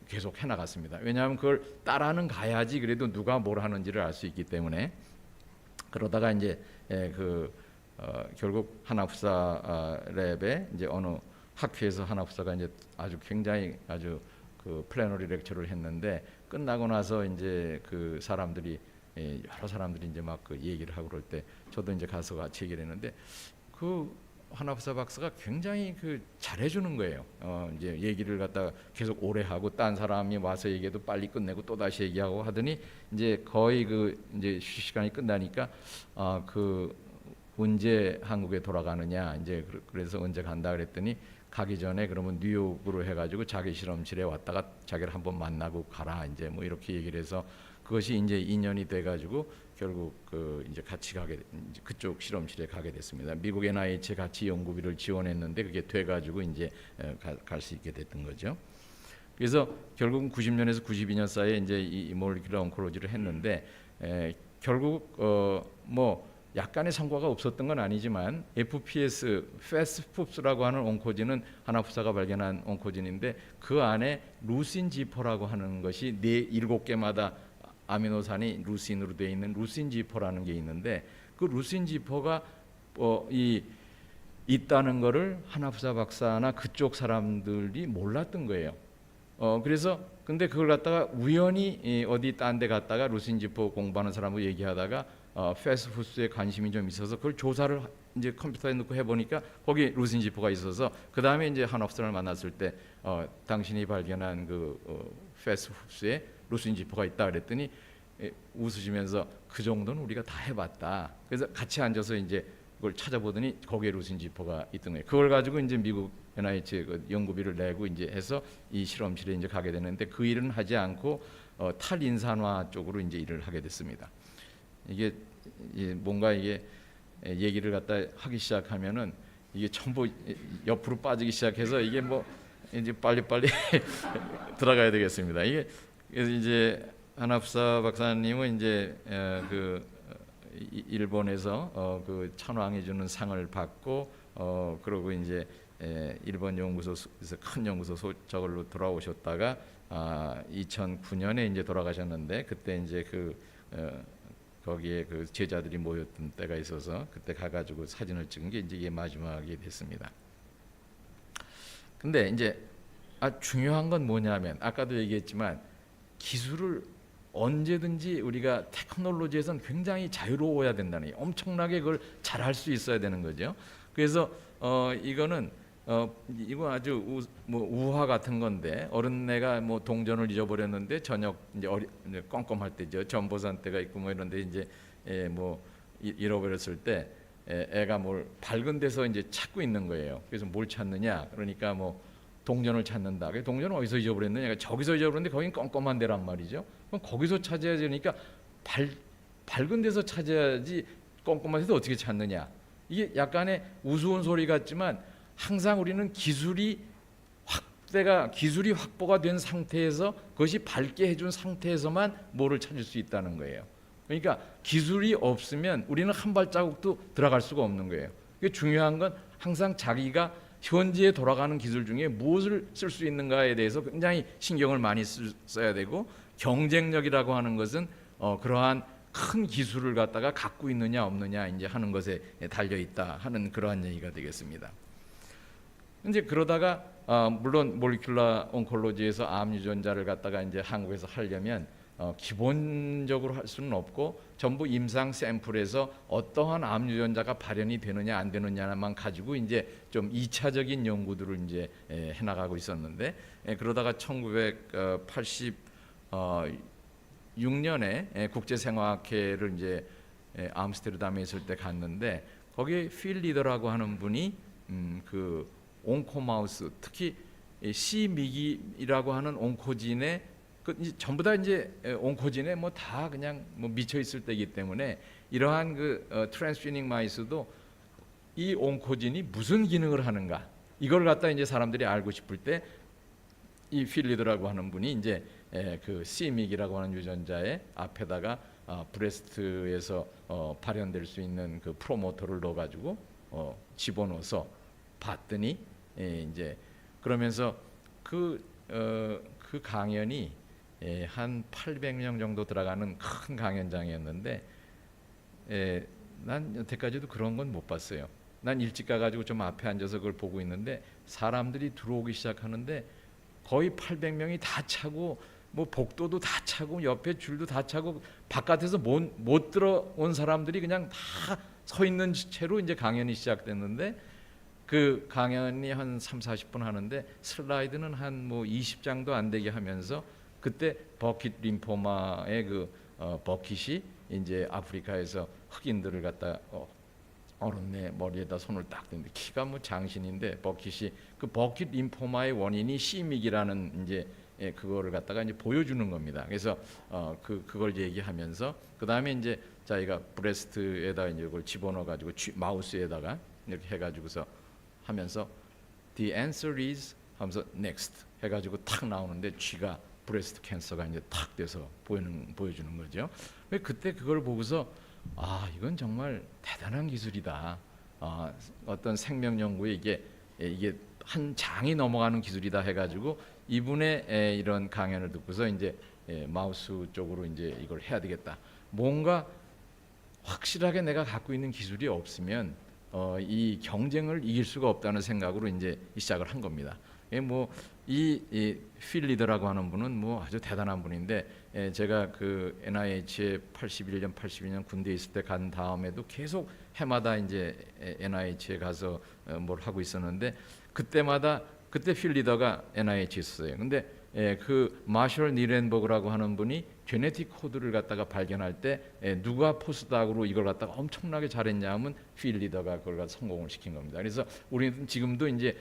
Speaker 3: 계속 해나갔습니다. 왜냐하면 그걸 따라는 가야지 그래도 누가 뭘 하는지를 알 수 있기 때문에 그러다가 이제 결국 하나후사 랩에 이제 어느 학회에서 하나후사가 이제 아주 굉장히 아주 그 플래너리 렉처를 했는데 끝나고 나서 이제 그 사람들이 여러 사람들이 이제 막 그 얘기를 하고 그럴 때 저도 이제 가서 같이 얘기를 했는데 그 하나후사 박사가 굉장히 그 잘해주는 거예요. 이제 얘기를 갖다가 계속 오래 하고 딴 사람이 와서 얘기해도 빨리 끝내고 또 다시 얘기하고 하더니 이제 거의 그 이제 시간이 끝나니까 그 언제 한국에 돌아가느냐 이제 그래서 언제 간다 그랬더니 가기 전에 그러면 뉴욕으로 해가지고 자기 실험실에 왔다가 자기를 한번 만나고 가라 이제 뭐 이렇게 얘기를 해서 그것이 이제 인연이 돼가지고 결국 그 이제 같이 이제 그쪽 실험실에 가게 됐습니다. 미국 NIH에 같이 연구비를 지원했는데 그게 돼가지고 이제 갈 수 있게 됐던 거죠. 그래서 결국은 90년에서 92년 사이에 이제 이 몰리큘러 온콜로지를 했는데 결국 뭐 약간의 성과가 없었던 건 아니지만 FPS, 패스푸스라고 하는 온코진은 하나후사가 발견한 온코진인데 그 안에 루신 지퍼라고 하는 것이 7개마다 아미노산이 루신으로 되어 있는 루신 지퍼라는 게 있는데 그 루신 지퍼가 있다는 거를 하나후사 박사나 그쪽 사람들이 몰랐던 거예요. 그래서 근데 그걸 갖다가 우연히 어디 딴 데 갔다가 루신 지퍼 공부하는 사람하고 얘기하다가 패스트푸드에 관심이 좀 있어서 그걸 조사를 이제 컴퓨터에 넣고 해보니까 거기 루신 지퍼가 있어서 그 다음에 이제 한업선을 만났을 때 당신이 발견한 그 패스트푸드에 루신 지퍼가 있다 그랬더니 웃으시면서 그 정도는 우리가 다 해봤다. 그래서 같이 앉아서 이제 그걸 찾아보더니 거기에 루신 지퍼가 있던 거예요. 그걸 가지고 이제 미국 NIH 그 연구비를 내고 이제 해서 이 실험실에 이제 가게 되는데 그 일은 하지 않고 탈인산화 쪽으로 이제 일을 하게 됐습니다. 이게 뭔가 이게 얘기를 갖다 하기 시작하면은 이게 전부 옆으로 빠지기 시작해서 이게 뭐 이제 빨리빨리 들어가야 되겠습니다. 이게 그래서 이제 하나후사 박사님은 이제 그 일본에서 그 천황이 주는 상을 받고 그러고 이제 일본 연구소에서 큰 연구소 저걸로 돌아오셨다가 2009년에 이제 돌아가셨는데 그때 이제 거기에 그 제자들이 모였던 때가 있어서 그때 가가지고 사진을 찍은 게 이제 이게 마지막이 됐습니다. 근데 이제 중요한 건 뭐냐면 아까도 얘기했지만 기술을 언제든지 우리가 테크놀로지에선 굉장히 자유로워야 된다는 엄청나게 그걸 잘할 수 있어야 되는 거죠. 그래서 이거는 이거 아주 우화 같은 건데 어른네가 뭐 동전을 잊어버렸는데 저녁 이제 껌껌할 때죠. 전보산 때가 있고 뭐 이런데 이제 뭐 잃어버렸을 때 애가 뭘 밝은 데서 이제 찾고 있는 거예요. 그래서 뭘 찾느냐? 그러니까 뭐 동전을 찾는다. 동전은 어디서 잊어버렸느냐? 저기서 잊어버렸는데 거긴 껌껌한 데란 말이죠. 그럼 거기서 찾아야 되니까 밝은 데서 찾아야지 껌껌한 데서 어떻게 찾느냐? 이게 약간의 우스운 소리 같지만 항상 우리는 기술이 확 그때가 기술이 확보가 된 상태에서 그것이 밝게 해준 상태에서만 뭐를 찾을 수 있다는 거예요. 그러니까 기술이 없으면 우리는 한 발자국도 들어갈 수가 없는 거예요. 중요한 건 항상 자기가 현재에 돌아가는 기술 중에 무엇을 쓸 수 있는가에 대해서 굉장히 신경을 많이 써야 되고, 경쟁력이라고 하는 것은 그러한 큰 기술을 갖다가 갖고 있느냐 없느냐 이제 하는 것에 달려 있다 하는 그러한 얘기가 되겠습니다. 이제 그러다가 물론 몰리큘러 온콜로지에서 암 유전자를 갖다가 이제 한국에서 하려면 기본적으로 할 수는 없고, 전부 임상 샘플에서 어떠한 암 유전자가 발현이 되느냐 안 되느냐만 가지고 이제 좀 2차적인 연구들을 이제 해나가고 있었는데, 그러다가 1986년에 국제생화학회를 이제 암스테르담에 있을 때 갔는데, 거기에 필 리더라고 하는 분이 그 온코마우스, 특히 C미기라고 하는 온코진에 이제 전부 다 이제 온코진에 뭐 다 그냥 뭐 미쳐 있을 때이기 때문에, 이러한 그 트랜스지닉 마이스도 이 온코진이 무슨 기능을 하는가 이걸 갖다 이제 사람들이 알고 싶을 때, 이 필리더라고 하는 분이 이제 그 C믹이라고 하는 유전자의 앞에다가 브레스트에서 발현될 수 있는 그 프로모터를 넣어가지고 집어넣어서 봤더니, 이제 그러면서 그 강연이 한 800명 정도 들어가는 큰 강연장이었는데, 난 여태까지도 그런 건 못 봤어요. 난 일찍 가가지고 좀 앞에 앉아서 그걸 보고 있는데, 사람들이 들어오기 시작하는데 거의 800명이 다 차고, 뭐 복도도 다 차고 옆에 줄도 다 차고, 바깥에서 못 들어온 사람들이 그냥 다 서 있는 채로 이제 강연이 시작됐는데, 그 강연이 한 30-40분 하는데 슬라이드는 한 뭐 20장도 안 되게 하면서, 그때 버킷 림포마의 그 버킷이 이제 아프리카에서 흑인들을 갖다 어른네 머리에다 손을 딱 대는데, 키가 뭐 장신인데 버킷이 그 버킷 림포마의 원인이 C믹이라는 이제 그거를 갖다가 이제 보여주는 겁니다. 그래서 그걸 얘기하면서, 그 다음에 이제 자기가 브레스트에다 이제 이걸 집어넣어 가지고 마우스에다가 이렇게 해가지고서 하면서 the answer is 하면서 next 해가지고 탁 나오는데, 쥐가 브레스트 캔서가 이제 탁 돼서 보여주는 거죠. 그때 그걸 보고서 이건 정말 대단한 기술이다. 어떤 생명 연구에 이게 한 장이 넘어가는 기술이다 해가지고, 이분의 이런 강연을 듣고서 이제 마우스 쪽으로 이제 이걸 해야 되겠다. 뭔가 확실하게 내가 갖고 있는 기술이 없으면 이 경쟁을 이길 수가 없다는 생각으로 이제 시작을 한 겁니다. 이 필 리더라고 하는 분은 뭐 아주 대단한 분인데, 제가 그 NIH에 81년, 82년 군대에 있을 때 간 다음에도 계속 해마다 이제 NIH에 가서 뭘 하고 있었는데, 그때 필 리더가 NIH에 있었어요. 근데 그 마셜 니렌버그라고 하는 분이 제네틱 코드를 갖다가 발견할 때 누가 포스닥으로 이걸 갖다가 엄청나게 잘했냐 하면 필 리더가 그걸 갖다 성공을 시킨 겁니다. 그래서 우리는 지금도 이제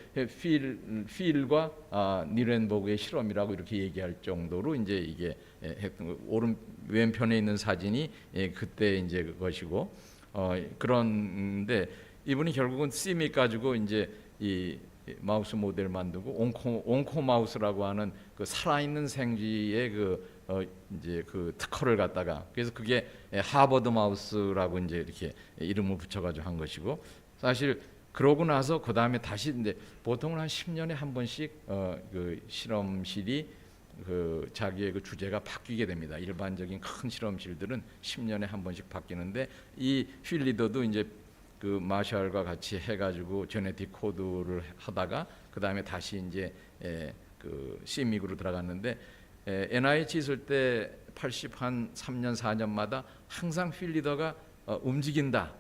Speaker 3: 필과 니렌버그의 실험이라고 이렇게 얘기할 정도로 이제 이게 왼편에 있는 사진이 그때 이제 그것이고, 그런데 이분이 결국은 C믹 가지고 이제 이 마우스 모델 만들고 온코 마우스라고 하는 그 살아있는 생쥐의 이제 그 특허를 갖다가, 그래서 그게 하버드 마우스라고 이제 이렇게 이름을 붙여가지고 한 것이고, 사실 그러고 나서 그 다음에 다시 이제 보통은 한 10년에 한 번씩 그 실험실이 그 자기의 그 주제가 바뀌게 됩니다. 일반적인 큰 실험실들은 10년에 한 번씩 바뀌는데, 이 필 리더도 이제 그 마샬과 같이 해가지고 제네틱 코드를 하다가 그 다음에 다시 이제 그 C믹으로 들어갔는데, NIH 있을 때 83년 4년마다 항상 필 리더가 움직인다.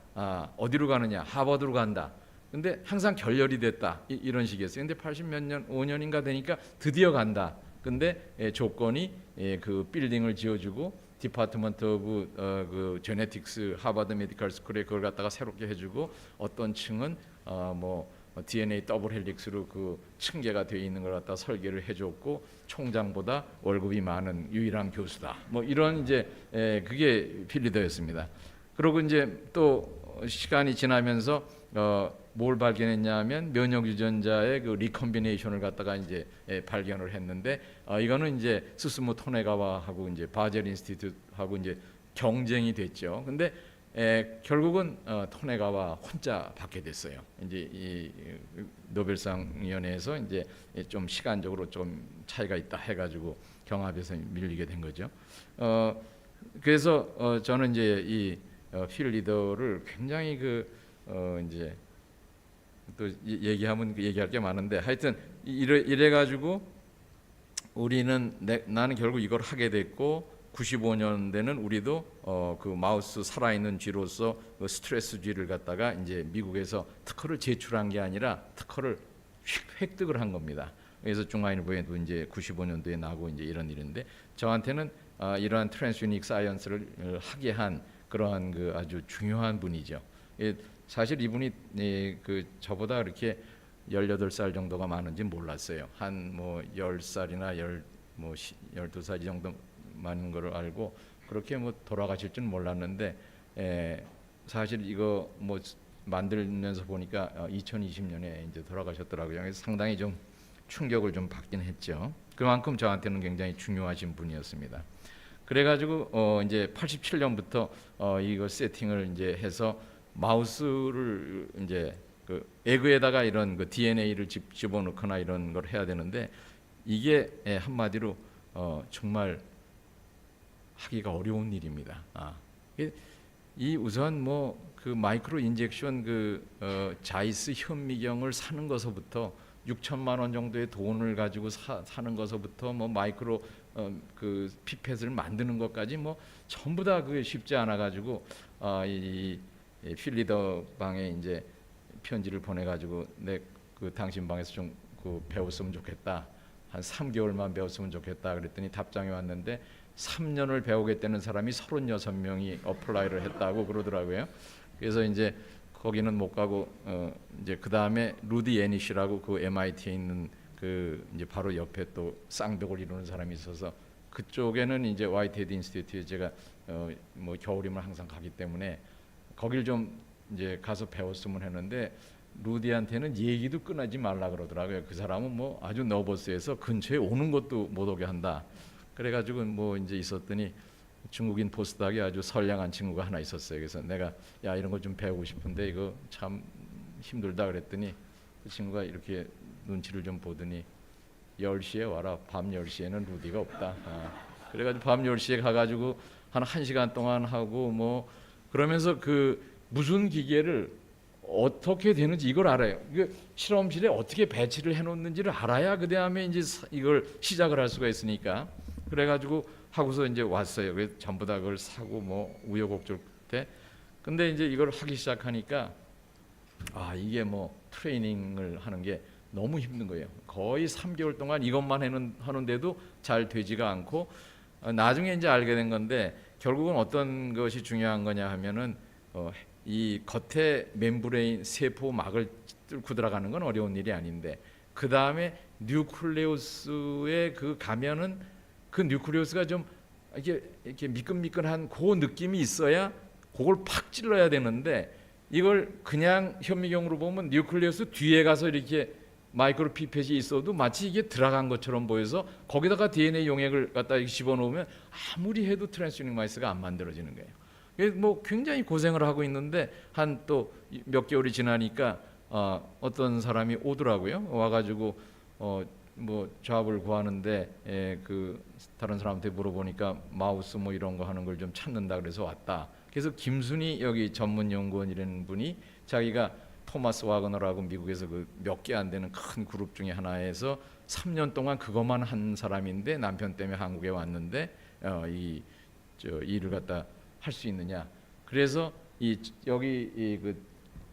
Speaker 3: 어디로 가느냐? 하버드로 간다. 근데 항상 결렬이 됐다. 이런 식이었어요. 근데 80몇 년, 5년인가 되니까 드디어 간다. 근데 조건이 그 빌딩을 지어주고, 디파트먼트 오브 그 제네틱스 하버드 메디컬 스쿨에 그걸 갖다가 새롭게 해주고, 어떤 층은 뭐 DNA 더블 헬릭스로 그 층계가 되어 있는 걸 갖다 설계를 해줬고, 총장보다 월급이 많은 유일한 교수다. 뭐 이런 이제 그게 필 리더였습니다. 그리고 이제 또 시간이 지나면서 뭘 발견했냐면 면역 유전자의 그 리컴비네이션을 갖다가 이제 발견을 했는데 이거는 이제 스스모 토네가와하고 이제 바젤 인스티튜트하고 이제 경쟁이 됐죠. 근데 결국은 토네가와 혼자 받게 됐어요. 이제 이 노벨상 위원회에서 이제 좀 시간적으로 좀 차이가 있다 해가지고 경합에서 밀리게 된 거죠. 그래서 저는 이제 이 필 리더를 굉장히 이제 또 얘기하면 얘기할 게 많은데 하여튼 이래 가지고 우리는 나는 결국 이걸 하게 됐고 95년대는 우리도 그 마우스 살아있는 쥐로서 그 스트레스 쥐를 갖다가 이제 미국에서 특허를 제출한 게 아니라 특허를 획득을 한 겁니다. 그래서 중화일보에도 이제 95년도에 나고 이제 이런 일인데 저한테는 이러한 트랜스유닉 사이언스를 하게 한 그러한 그 아주 중요한 분이죠. 사실 이분이 그 저보다 그렇게 18살 정도가 많은지 몰랐어요. 한 뭐 10살이나 12살 이 정도 많은 거를 알고 그렇게 뭐 돌아가실 줄 몰랐는데 사실 이거 뭐 만들면서 보니까 2020년에 이제 돌아가셨더라고요. 그래서 상당히 좀 충격을 좀 받긴 했죠. 그만큼 저한테는 굉장히 중요하신 분이었습니다. 그래가지고 이제 87년부터 이거 세팅을 이제 해서 마우스를 이제 그 에그에다가 이런 그 DNA를 집어넣거나 이런 걸 해야 되는데 이게 한마디로 정말 하기가 어려운 일입니다. 이 우선 뭐 그 마이크로 인젝션 자이스 현미경을 사는 것서부터 6천만 원 정도의 돈을 가지고 사는 것서부터 뭐 마이크로 그 피펫을 만드는 것까지 뭐 전부 다 그게 쉽지 않아 가지고 이 필리더 방에 이제 편지를 보내 가지고 내 그 당신 방에서 좀 그 배웠으면 좋겠다. 한 3개월만 배웠으면 좋겠다. 그랬더니 답장이 왔는데 3년을 배우겠다는 사람이 36명이 어플라이를 했다고 그러더라고요. 그래서 이제 거기는 못 가고 이제 그 다음에 루디 애니시라고 그 MIT에 있는 그 이제 바로 옆에 또 쌍벽을 이루는 사람이 있어서 그쪽에는 이제 화이트헤드 인스티튜트에 제가 뭐 겨울이면 항상 가기 때문에 거길 좀 이제 가서 배웠으면 했는데 루디한테는 얘기도 끊하지 말라 그러더라고요. 그 사람은 뭐 아주 너버스해서 근처에 오는 것도 못 오게 한다. 그래가지고 뭐 이제 있었더니 중국인 포스닥에 아주 선량한 친구가 하나 있었어요. 그래서 내가 야 이런 거 좀 배우고 싶은데 이거 참 힘들다 그랬더니 그 친구가 이렇게 눈치를 좀 보더니 10시에 와라. 밤 10시에는 루디가 없다. 그래가지고 밤 10시에 가가지고 한 1시간 동안 하고 뭐 그러면서 그 무슨 기계를 어떻게 되는지 이걸 알아요. 그 실험실에 어떻게 배치를 해놓는지를 알아야 그 다음에 이제 이걸 시작을 할 수가 있으니까 그래가지고 하고서 이제 왔어요. 그래서 전부 다 그걸 사고 뭐 우여곡절 끝에 근데 이제 이걸 하기 시작하니까 이게 뭐 트레이닝을 하는 게 너무 힘든 거예요. 거의 3개월 동안 이것만 하는데도 잘 되지가 않고 나중에 이제 알게 된 건데 결국은 어떤 것이 중요한 거냐 하면은 이 겉에 멤브레인 세포막을 뚫고 들어가는 건 어려운 일이 아닌데 그 다음에 뉴클레우스에 그 가면은 그 뉴클레우스가 좀 이렇게 미끈미끈한 그 느낌이 있어야 그걸 팍 찔러야 되는데 이걸 그냥 현미경으로 보면 뉴클레우스 뒤에 가서 이렇게 마이크로 피펫이 있어도 마치 이게 들어간 것처럼 보여서 거기다가 DNA 용액을 갖다 이렇게 집어넣으면 아무리 해도 트랜스유닉 마이스가 안 만들어지는 거예요. 뭐 굉장히 고생을 하고 있는데 한 또 몇 개월이 지나니까 어떤 사람이 오더라고요. 와가지고 뭐 잡을 구하는데 그 다른 사람한테 물어보니까 마우스 뭐 이런 거 하는 걸 좀 찾는다 그래서 왔다. 그래서 김순희 여기 전문 연구원이라는 분이 자기가 토마스 와그너라고 미국에서 그 몇 개 안 되는 큰 그룹 중에 하나에서 3년 동안 그것만 한 사람인데 남편 때문에 한국에 왔는데 이 일을 갖다 할 수 있느냐. 그래서 여기 그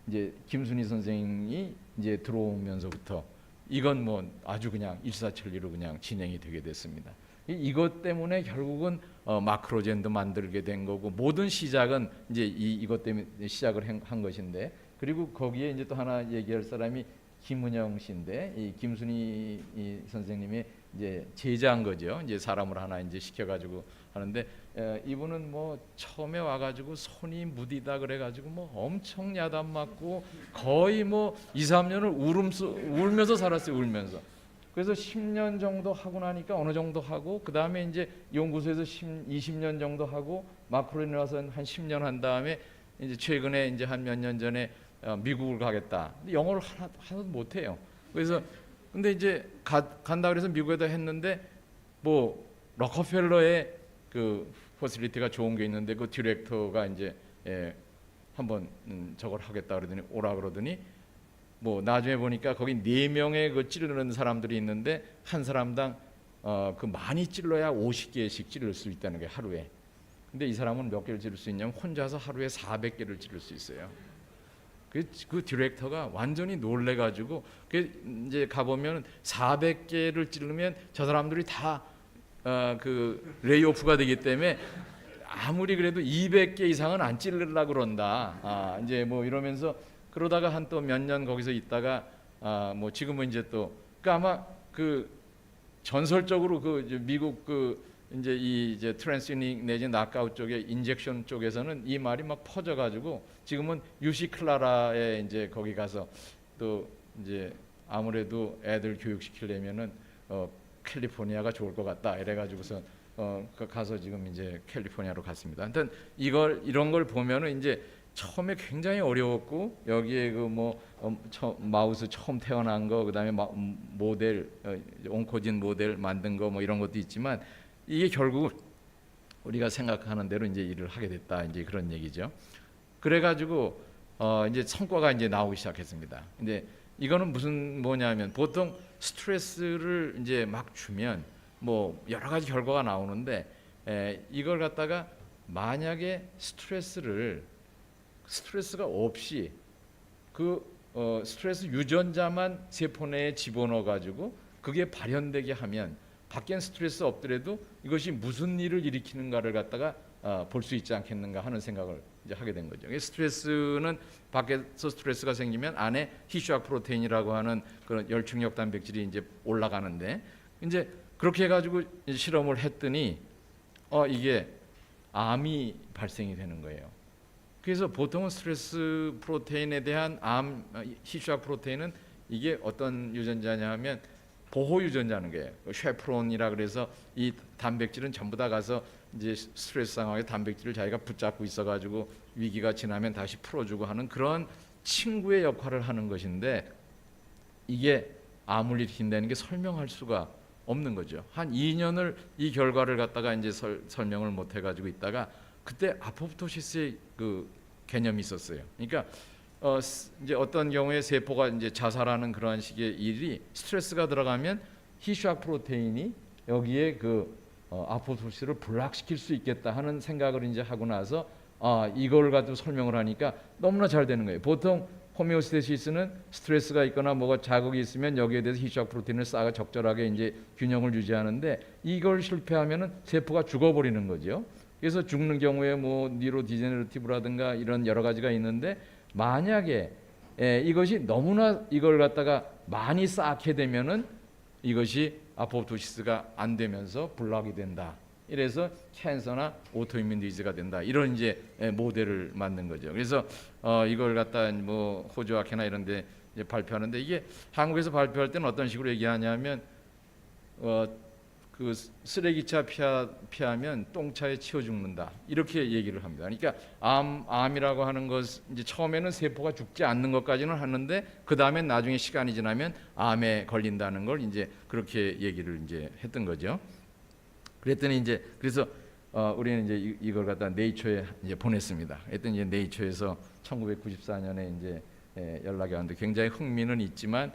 Speaker 3: 이제 김순희 선생이 이제 들어오면서부터 이건 뭐 아주 그냥 일사천리로 그냥 진행이 되게 됐습니다. 이것 때문에 결국은 마크로젠도 만들게 된 거고 모든 시작은 이제 이것 때문에 시작을 한 것인데 그리고 거기에 이제 또 하나 얘기할 사람이 김은영 씨인데 이 김순희 이 선생님이 이제 제자한 거죠. 이제 사람을 하나 이제 시켜가지고 하는데 이분은 뭐 처음에 와가지고 손이 무디다 그래가지고 뭐 엄청 야단 맞고 거의 뭐 2, 3년을 울면서 살았어요. 울면서. 그래서 10년 정도 하고 나니까 어느 정도 하고 그 다음에 이제 연구소에서 20년 정도 하고 마크론에 와서 한 10년 한 다음에 이제 최근에 이제 한 몇 년 전에 미국을 가겠다. 근데 영어를 하나도 못해요. 그래서 근데 이제 간다 그래서 미국에다 했는데 뭐 록커펠러의 그 퍼실리티가 좋은 게 있는데 그 디렉터가 이제 한번 저걸 하겠다 그러더니 오라 그러더니 뭐 나중에 보니까 거기 4명의 그 찌르는 사람들이 있는데 한 사람당 그 많이 찔러야 50개씩 찌를 수 있다는 게 하루에. 근데 이 사람은 몇 개를 찌를 수 있냐면 혼자서 하루에 400개를 찌를 수 있어요. 그 디렉터가 완전히 놀래가지고 이제 가보면 400개를 찌르면 저 사람들이 다 그 레이오프가 되기 때문에 아무리 그래도 200개 이상은 안 찌르려고 그런다. 이제 뭐 이러면서 그러다가 한 또 몇 년 거기서 있다가 뭐 지금은 이제 또 아마 그 전설적으로 그 미국 그 이제 이제 트랜스닝 내지 낙아웃 쪽에 인젝션 쪽에서는 이 말이 막 퍼져가지고 지금은 UC 클라라에 이제 거기 가서 또 이제 아무래도 애들 교육시키려면은 캘리포니아가 좋을 것 같다 이래가지고서 가서 지금 이제 캘리포니아로 갔습니다. 하여튼 이런 걸 보면은 이제 처음에 굉장히 어려웠고 여기에 그 뭐 마우스 처음 태어난 거 그다음에 모델 온코진 모델 만든 거 뭐 이런 것도 있지만 이게 결국 우리가 생각하는 대로 이제 일을 하게 됐다 이제 그런 얘기죠. 그래가지고 이제 성과가 이제 나오기 시작했습니다. 근데 이거는 뭐냐면 보통 스트레스를 이제 막 주면 뭐 여러 가지 결과가 나오는데 이걸 갖다가 만약에 스트레스가 없이 그 스트레스 유전자만 세포 내에 집어넣어 가지고 그게 발현되게 하면 밖엔 스트레스 없더라도 이것이 무슨 일을 일으키는가를 갖다가 볼 수 있지 않겠는가 하는 생각을 이제 하게 된 거죠. 스트레스는 밖에서 스트레스가 생기면 안에 히슈악 프로테인이라고 하는 그런 열중력 단백질이 이제 올라가는데 이제 그렇게 해가지고 실험을 했더니 이게 암이 발생이 되는 거예요. 그래서 보통은 스트레스 프로테인에 대한 히슈악 프로테인은 이게 어떤 유전자냐 하면 보호 유전자는 거예요. 쉐프론이라 그래서 이 단백질은 전부 다 가서 이제 스트레스 상황에 단백질을 자기가 붙잡고 있어가지고 위기가 지나면 다시 풀어주고 하는 그런 친구의 역할을 하는 것인데 이게 암을 일으킨다는 게 설명할 수가 없는 거죠. 한 2년을 이 결과를 갖다가 이제 설명을 못 해가지고 있다가 그때 아포프토시스의 그 개념이 있었어요. 그러니까 이제 어떤 경우에 세포가 이제 자살하는 그러한 식의 일이 스트레스가 들어가면 히슈악 프로테인이 여기에 그 아포토시스를 블락시킬 수 있겠다 하는 생각을 이제 하고 나서 이걸 가지고 설명을 하니까 너무나 잘 되는 거예요. 보통 호메오스테시스는 스트레스가 있거나 뭐가 자극이 있으면 여기에 대해서 히슈악 프로테인을 쌓아 적절하게 이제 균형을 유지하는데 이걸 실패하면은 세포가 죽어버리는 거죠. 그래서 죽는 경우에 뭐 니로디제너러티브라든가 이런 여러 가지가 있는데 만약에 이것이 너무나 이걸 갖다가 많이 쌓게 되면은 이것이 아포토시스가 안 되면서 블락이 된다. 이래서 캔서나 오토이뮨 디지가 된다. 이런 이제 모델을 만든 거죠. 그래서 이걸 갖다 뭐 호주학회나 이런데 이제 발표하는데 이게 한국에서 발표할 때는 어떤 식으로 얘기하냐면 그 쓰레기차 피하면 똥차에 치여 죽는다 이렇게 얘기를 합니다. 그러니까 암이라고 하는 것 이제 처음에는 세포가 죽지 않는 것까지는 하는데 그 다음에 나중에 시간이 지나면 암에 걸린다는 걸 이제 그렇게 얘기를 이제 했던 거죠. 그랬더니 이제 그래서 우리는 이제 이걸 갖다 네이처에 이제 보냈습니다. 그랬더니 이제 네이처에서 1994년에 이제 연락이 왔는데 굉장히 흥미는 있지만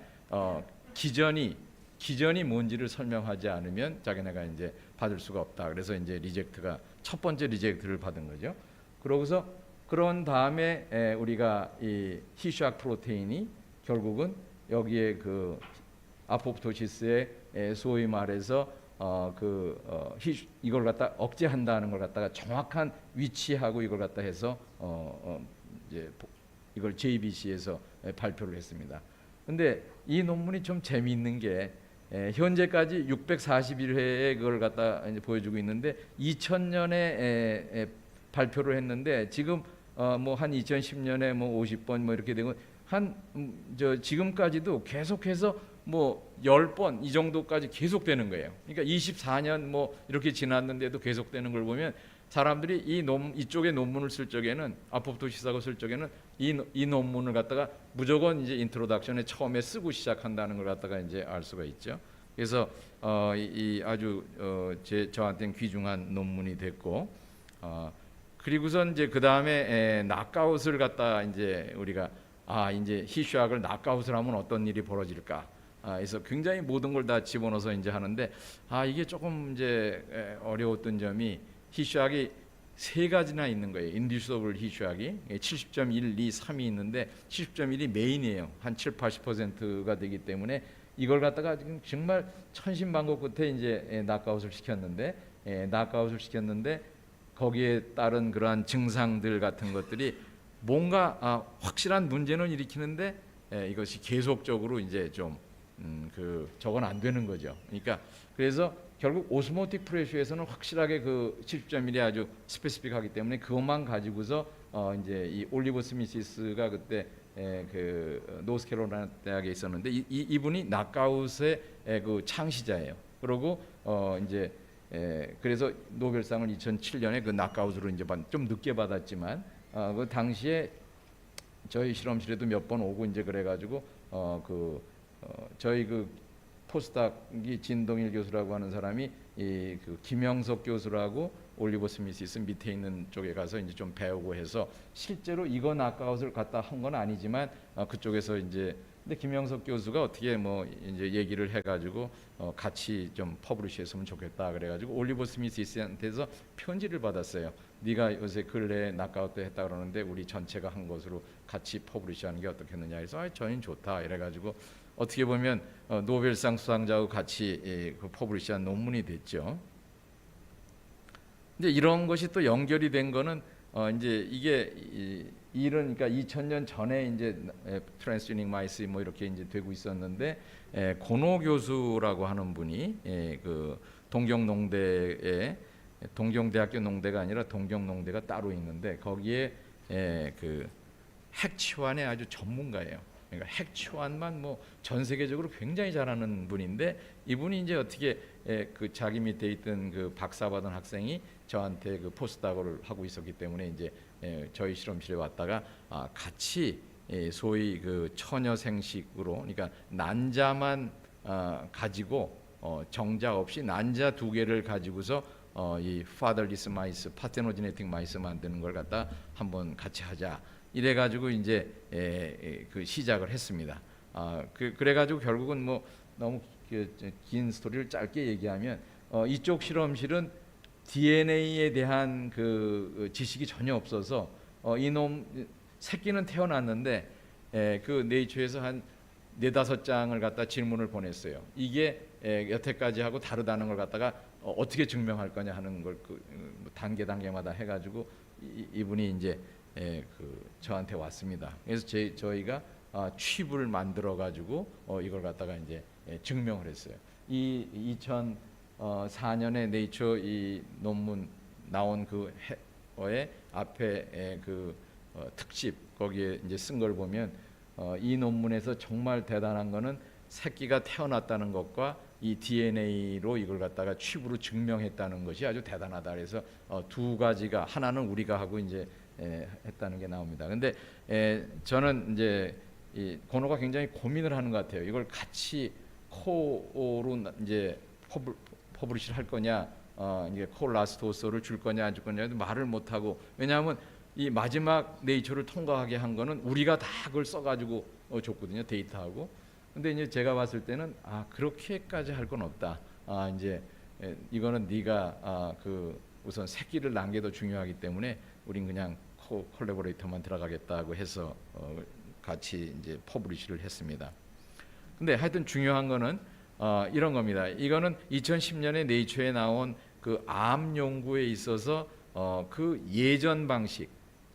Speaker 3: 기전이 뭔지를 설명하지 않으면 자기네가 이제 받을 수가 없다. 그래서 이제 리젝트가 첫 번째 리젝트를 받은 거죠. 그러고서 그런 다음에 우리가 이 히슈악 프로테인이 결국은 여기에 그 아포프토시스의 소위 말해서 이걸 갖다 억제한다는 걸 갖다가 정확한 위치하고 이걸 갖다 해서 이제 이걸 JBC에서 발표를 했습니다. 근데 이 논문이 좀 재미있는 게 현재까지 641회에 그걸 갖다 이제 보여주고 있는데 2000년에 발표를 했는데 지금 뭐 한 2010년에 뭐 50번 뭐 이렇게 되고 한 지금까지도 계속해서 뭐 10번 이 정도까지 계속되는 거예요. 그러니까 24년 뭐 이렇게 지났는데도 계속되는 걸 보면 사람들이 이쪽에 논문을 쓸 적에는 아포프토시스하고 쓸 적에는 이 논문을 갖다가 무조건 이제 인트로덕션에 처음에 쓰고 시작한다는 걸 갖다가 이제 알 수가 있죠. 그래서 이 아주 저한테는 귀중한 논문이 됐고 그리고선 이제 그 다음에 낙아웃을 갖다 이제 우리가 이제 히슈학을 낙아웃을 하면 어떤 일이 벌어질까? 그래서 굉장히 모든 걸 다 집어넣어서 이제 하는데 이게 조금 이제 어려웠던 점이 히슈학이 세 가지나 있는 거예요. 인듀서블 히슈학이 70.1, 2, 3이 있는데 70.1이 메인이에요. 한 7, 80%가 되기 때문에 이걸 갖다가 지금 정말 천신만고 끝에 이제 낙아웃을 시켰는데 거기에 따른 그러한 증상들 같은 것들이 뭔가 확실한 문제는 일으키는데 이것이 계속적으로 이제 좀 저건 안 되는 거죠. 그러니까 그래서 결국 오스모틱 프레셔에서는 확실하게 그 70.1이 아주 스페시픽하기 때문에 그것만 가지고서 이제 이 올리버 스미시스가 그때 그 노스캐롤라이나 대학에 있었는데 이분이 낙아웃의 그 창시자예요. 그리고 이제 그래서 노벨상을 2007년에 그 낙아웃으로 이제 좀 늦게 받았지만 그 당시에 저희 실험실에도 몇 번 오고 이제 그래가지고 저희 그 포스닥이 진동일 교수라고 하는 사람이 그 김영석 교수라고 올리버 스미시스 밑에 있는 쪽에 가서 이제 좀 배우고 해서 실제로 이거 낙아웃을 갖다 한 건 아니지만 그쪽에서 이제 근데 김영석 교수가 어떻게 뭐 이제 얘기를 해가지고 같이 좀 퍼블리시했으면 좋겠다 그래가지고 올리버 스미시스한테서 편지를 받았어요. 네가 요새 근래에 낙아웃도 했다 그러는데 우리 전체가 한 것으로 같이 퍼블리시하는 게 어떻겠느냐 해서 저는 좋다 이래가지고 어떻게 보면 노벨상 수상자하고 같이 그 퍼블리시한 논문이 됐죠. 이제 이런 것이 또 연결이 된 거는 이제 이게 일은 그러니까 2000년 전에 이제 트랜스제닉 마이스 뭐 이렇게 이제 되고 있었는데 고노 교수라고 하는 분이 그 동경농대에 동경대학교 농대가 아니라 동경농대가 따로 있는데 거기에 그 핵치환의 아주 전문가예요. 그러니까 핵치환만 뭐 전 세계적으로 굉장히 잘하는 분인데 이분이 이제 어떻게 그 자기 밑에 있던 그 박사 받은 학생이 저한테 그 포스닥을 하고 있었기 때문에 이제 저희 실험실에 왔다가 같이 소위 그 처녀 생식으로 그러니까 난자만 가지고 정자 없이 난자 두 개를 가지고서 이 fatherless mice, 파테노제네틱 마이스 만드는 걸 갖다 한번 같이 하자. 이래가지고 이제 그 시작을 했습니다. 그래가지고 결국은 뭐 너무 긴 스토리를 짧게 얘기하면 이쪽 실험실은 DNA에 대한 그 지식이 전혀 없어서 이놈 새끼는 태어났는데 그 네이처에서 한 4-5장을 갖다 질문을 보냈어요. 이게 여태까지 하고 다르다는 걸 갖다가 어떻게 증명할 거냐 하는 걸 그 단계마다 해가지고 이분이 이제 저한테 왔습니다. 그래서 저희가 칩을 만들어 가지고 이걸 갖다가 이제 증명을 했어요. 이 2004년에 네이처 이 논문 나온 그 해에 앞에 그 특집 거기에 이제 쓴 걸 보면 이 논문에서 정말 대단한 거는 새끼가 태어났다는 것과 이 DNA로 이걸 갖다가 칩으로 증명했다는 것이 아주 대단하다. 그래서 두 가지가 하나는 우리가 하고 이제 했다는 게 나옵니다. 근데 저는 이제 이 고노가 굉장히 고민을 하는 것 같아요. 이걸 같이 코로 이제 퍼블리시를 할 거냐, 이게 코 라스토스를 줄 거냐 안 줄 거냐 말을 못 하고 왜냐하면 이 마지막 네이처를 통과하게 한 거는 우리가 다 그걸 써가지고 줬거든요, 데이터하고. 근데 이제 제가 봤을 때는 그렇게까지 할 건 없다. 이제 이거는 네가 그 우선 새끼를 낳는 게 더 중요하기 때문에 우린 그냥 콜래보레이터만 들어가겠다고 해서 같이 이제 퍼블리시를 했습니다. 근데 하여튼 중요한 거는 이런 겁니다. 이거는 2010년에 네이처에 나온 그 암 연구에 있어서 그 예전 방식,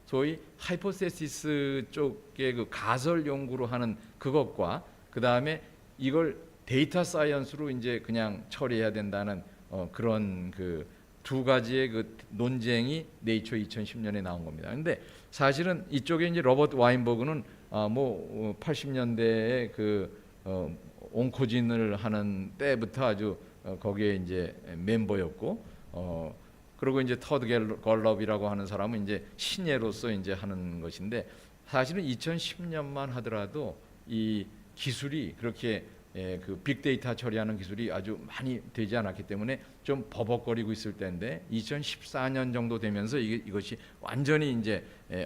Speaker 3: 소위 하이포테시스 쪽의 그 가설 연구로 하는 그것과 그 다음에 이걸 데이터 사이언스로 이제 그냥 처리해야 된다는 그런 그 두 가지의 그 논쟁이 네이처 2010년에 나온 겁니다. 근데 사실은 이쪽에 이제 로버트 와인버그는 80년대에 그 온코진을 하는 때부터 아주 거기에 이제 멤버였고, 그리고 이제 터드 걸럽이라고 하는 사람은 이제 신예로서 이제 하는 것인데, 사실은 2010년만 하더라도 이 기술이 그렇게 그 빅데이터 처리하는 기술이 아주 많이 되지 않았기 때문에 좀 버벅거리고 있을 때인데, 2014년 정도 되면서 이것이 완전히 이제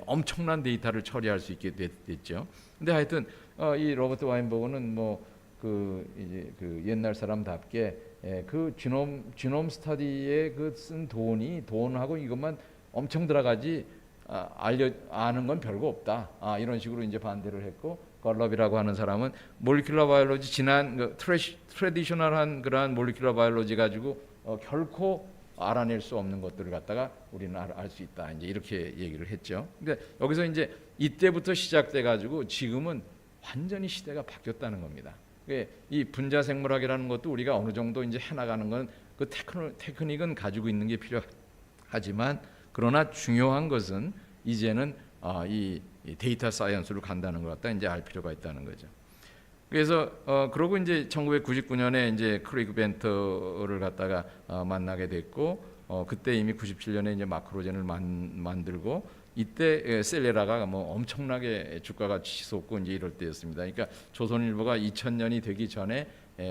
Speaker 3: 엄청난 데이터를 처리할 수 있게 됐죠. 근데 하여튼 이 로버트 와인버그는 이제 그 옛날 사람답게 그 지놈 스터디에 그 쓴 돈하고 이것만 엄청 들어가지 아는 건 별거 없다. 이런 식으로 이제 반대를 했고, 걸럽이라고 하는 사람은 몰리큘러 바이올로지 지난 그 트레디셔널한 그러한 몰리큘러 바이올로지 가지고 결코 알아낼 수 없는 것들을 갖다가 우리는 알 수 있다. 이제 이렇게 얘기를 했죠. 근데 여기서 이제 이때부터 시작돼 가지고 지금은 완전히 시대가 바뀌었다는 겁니다. 이 분자 생물학이라는 것도 우리가 어느 정도 이제 해나가는 건 그 테크닉은 가지고 있는 게 필요하지만, 그러나 중요한 것은 이제는 이 데이터 사이언스로 간다는 것 같다 이제 알 필요가 있다는 거죠. 그래서 그러고 이제 1999년에 이제 크레이그 벤터를 갖다가 만나게 됐고, 그때 이미 97년에 이제 마크로젠을 만들고, 이때 셀레라가 뭐 엄청나게 주가가 치솟고 이제 이럴 때였습니다. 그러니까 조선일보가 2000년이 되기 전에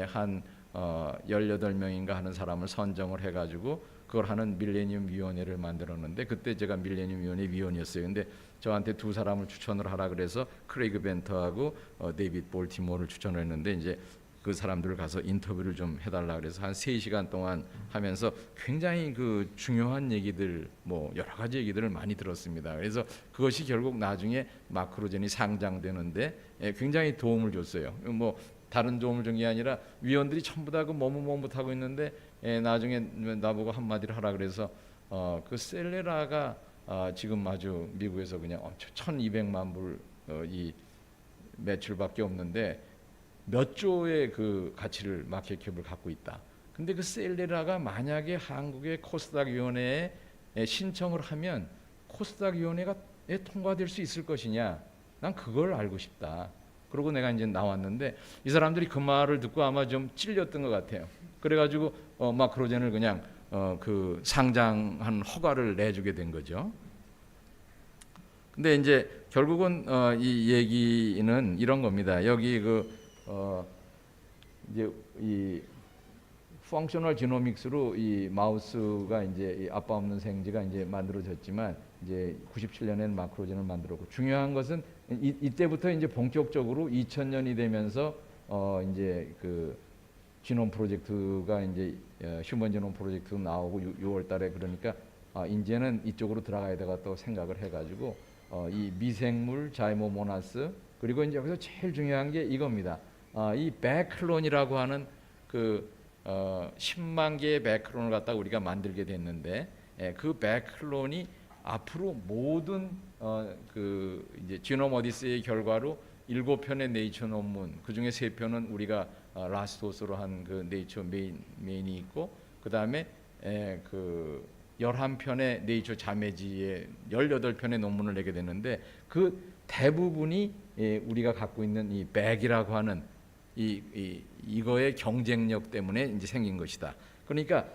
Speaker 3: 한 18명인가 하는 사람을 선정을 해가지고 그걸 하는 밀레니엄 위원회를 만들었는데, 그때 제가 밀레니엄 위원회 위원이었어요. 근데 저한테 두 사람을 추천을 하라 그래서 크레이그 벤터하고 데이빗 볼티모어를 추천을 했는데, 이제 그 사람들을 가서 인터뷰를 좀 해달라 그래서 한 3시간 동안 하면서 굉장히 그 중요한 얘기들, 뭐 여러 가지 얘기들을 많이 들었습니다. 그래서 그것이 결국 나중에 마크로젠이 상장되는데 굉장히 도움을 줬어요. 뭐 다른 도움을 준 게 아니라 위원들이 전부 다 그 머뭇머뭇하고 있는데 나중에 나보고 한마디를 하라 그래서 그 셀레라가 지금 아주 미국에서 그냥 1200만 불 이 매출밖에 없는데 몇 조의 그 가치를 마켓캡을 갖고 있다. 근데 그 셀레라가 만약에 한국의 코스닥 위원회에 신청을 하면 코스닥 위원회가 통과될 수 있을 것이냐? 난 그걸 알고 싶다. 그러고 내가 이제 나왔는데, 이 사람들이 그 말을 듣고 아마 좀 찔렸던 것 같아요. 그래가지고 마크로젠을 그냥 그 상장한 허가를 내주게 된 거죠. 근데 이제 결국은 이 얘기는 이런 겁니다. 여기 이제 이 펑셔널 지노믹스로 이 마우스가 이제 이 아빠 없는 생쥐가 이제 만들어졌지만, 이제 97년에는 마크로젠을 만들었고, 중요한 것은 이때부터 이제 본격적으로 2000년이 되면서 이제 그 지놈 프로젝트가 이제 휴먼 지놈 프로젝트 나오고 6월달에, 그러니까 이제는 이쪽으로 들어가야 되가 또 생각을 해가지고 이 미생물 자이모모나스, 그리고 이제 여기서 제일 중요한 게 이겁니다. 이 백클론이라고 하는 그 10만 개의 백클론을 갖다가 우리가 만들게 됐는데, 그 백클론이 앞으로 모든 그 이제 지놈 오디세이의 결과로 7편의 네이처 논문, 그 중에 3편은 우리가 라스토스로 한 그 네이처 메인이 있고, 그 다음에 그 11편의 네이처 자매지에 18편의 논문을 내게 되는데, 그 대부분이 우리가 갖고 있는 이 백이라고 하는 이거의 경쟁력 때문에 이제 생긴 것이다. 그러니까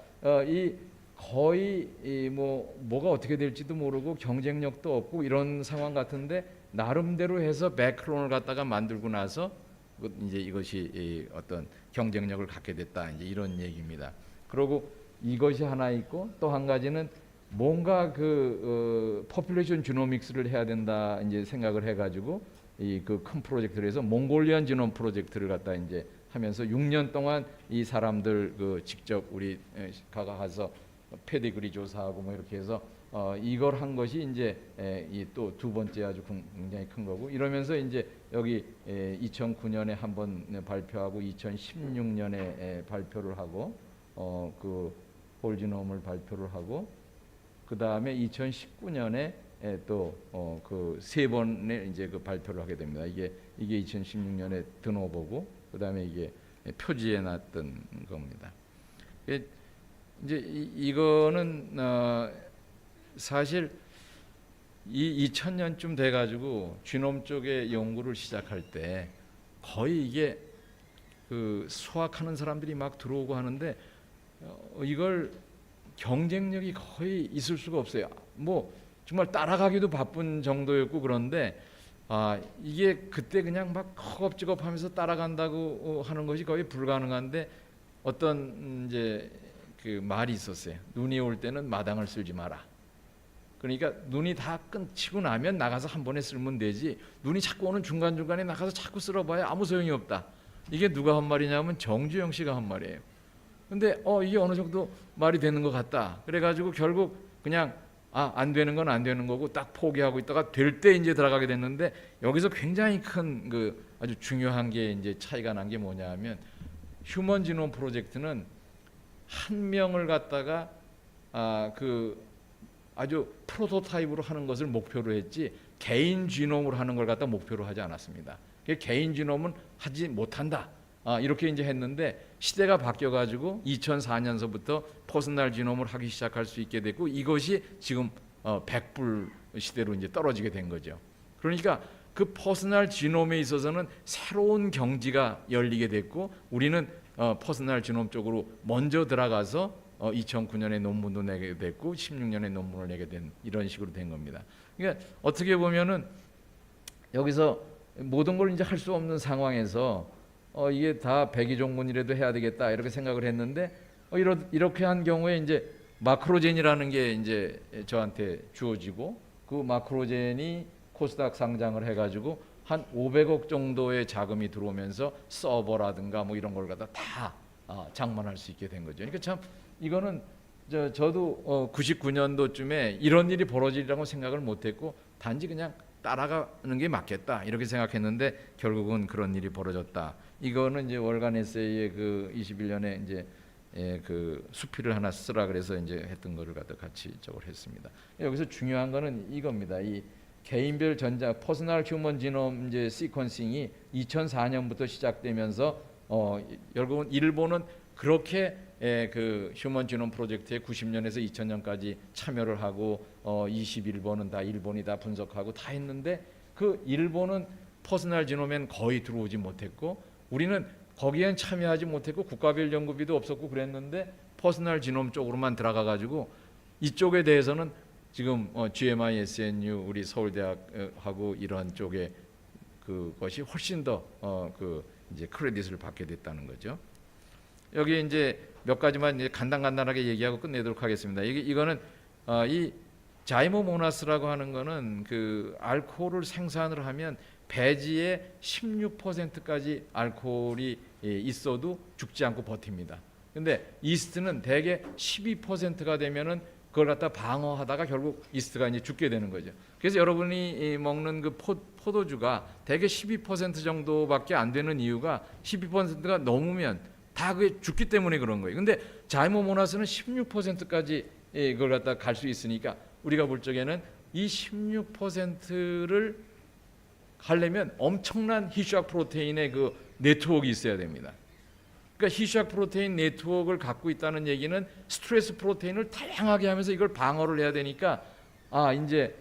Speaker 3: 이 거의 뭐가 어떻게 될지도 모르고 경쟁력도 없고 이런 상황 같은데, 나름대로 해서 백클론을 갖다가 만들고 나서 이제 이것이 어떤 경쟁력을 갖게 됐다. 이제 이런 얘기입니다. 그리고 이것이 하나 있고, 또 한 가지는 뭔가 그 포퓰레이션 지노믹스를 해야 된다 이제 생각을 해가지고 이 그 큰 프로젝트를 해서 몽골리안 지놈 프로젝트를 갖다 이제 하면서 6년 동안 이 사람들 그 직접 우리 가서 페디그리 조사하고 뭐 이렇게 해서 이걸 한 것이 이제 이 또 두 번째 아주 굉장히 큰 거고, 이러면서 이제 여기 2009년에 한번 발표하고 2016년에 발표를 하고 그 홀지놈을 발표를 하고, 그 다음에 2019년에 또 그 세 번의 이제 그 발표를 하게 됩니다. 이게 2016년에 드노보고 그다음에 이게 표지에 놨던 겁니다. 이제 이거는 사실 2000년쯤 돼가지고 지놈 쪽에 연구를 시작할 때 거의 이게 그 수학하는 사람들이 막 들어오고 하는데 이걸 경쟁력이 거의 있을 수가 없어요. 뭐 정말 따라가기도 바쁜 정도였고 그런데 이게 그때 그냥 막 허겁지겁하면서 따라간다고 하는 것이 거의 불가능한데 어떤 이제 그 말이 있었어요. 눈이 올 때는 마당을 쓸지 마라. 그러니까 눈이 다 끊치고 나면 나가서 한 번에 쓸면 되지 눈이 자꾸 오는 중간중간에 나가서 자꾸 쓸어봐야 아무 소용이 없다. 이게 누가 한 말이냐면 정주영 씨가 한 말이에요. 근데 이게 어느 정도 말이 되는 것 같다. 그래가지고 결국 그냥 안 되는 건 안 되는 거고 딱 포기하고 있다가 될 때 이제 들어가게 됐는데 여기서 굉장히 큰 그 아주 중요한 게 이제 차이가 난 게 뭐냐하면 휴먼 지놈 프로젝트는 한 명을 갖다가 그 아주 프로토타입으로 하는 것을 목표로 했지 개인 지놈으로 하는 걸 갖다 목표로 하지 않았습니다. 개인 지놈은 하지 못한다. 이렇게 이제 했는데 시대가 바뀌어가지고 2004년서부터 퍼스널 지놈을 하기 시작할 수 있게 됐고 이것이 지금 100불 시대로 이제 떨어지게 된 거죠. 그러니까 그 퍼스널 지놈에 있어서는 새로운 경지가 열리게 됐고 우리는 퍼스널 지놈 쪽으로 먼저 들어가서 2009년에 논문도 내게 됐고 16년에 논문을 내게 된 이런 식으로 된 겁니다. 그러니까 어떻게 보면은 여기서 모든 걸 이제 할 수 없는 상황에서 이게 다 백의종군이라도 해야 되겠다 이렇게 생각을 했는데 이렇게 한 경우에 이제 마크로젠이라는 게 이제 저한테 주어지고 그 마크로젠이 코스닥 상장을 해가지고 한 500억 정도의 자금이 들어오면서 서버라든가 뭐 이런 걸 갖다 다 장만할 수 있게 된 거죠. 그러니까 참 이거는 저도 99년도쯤에 이런 일이 벌어지리라고 생각을 못했고 단지 그냥 따라가는 게 맞겠다 이렇게 생각했는데 결국은 그런 일이 벌어졌다. 이거는 이제 월간 에세이의 그 21년에 이제 그 수필을 하나 쓰라 그래서 이제 했던 거를 갖다 같이 저걸 했습니다. 여기서 중요한 거는 이겁니다. 이 개인별 전자 퍼스널 휴먼 지놈 이제 시퀀싱이 2004년부터 시작되면서 결국은 일본은 그렇게 그 휴먼 지놈 프로젝트에 90년에서 2000년까지 참여를 하고 21번은 다 일본이 다 분석하고 다 했는데 그 일본은 퍼스널 지놈엔 거의 들어오지 못했고 우리는 거기엔 참여하지 못했고 국가별 연구비도 없었고 그랬는데 퍼스널 지놈 쪽으로만 들어가 가지고 이쪽에 대해서는 지금 GMI, SNU 우리 서울대학하고 이런 쪽에 그것이 훨씬 더 그 이제 크레딧을 받게 됐다는 거죠. 여기 이제 몇 가지만 이제 간단하게 얘기하고 끝내도록 하겠습니다. 이거는 이 자이모모나스라고 하는 거는 그 알코올을 생산을 하면 배지의 16%까지 알코올이 있어도 죽지 않고 버팁니다. 근데 이스트는 대개 12%가 되면은 그걸 갖다 방어하다가 결국 이스트가 이제 죽게 되는 거죠. 그래서 여러분이 먹는 그 포도주가 대개 12% 정도밖에 안 되는 이유가 12%가 넘으면 다 그게 죽기 때문에 그런 거예요. 근데 자이모모나스는 16%까지 그걸 갖다 갈 수 있으니까 우리가 볼 적에는 이 16%를 하려면 엄청난 희수학 프로테인의 그 네트워크가 있어야 됩니다. 그러니까 희수학 프로테인 네트워크를 갖고 있다는 얘기는 스트레스 프로테인을 다양하게 하면서 이걸 방어를 해야 되니까 이제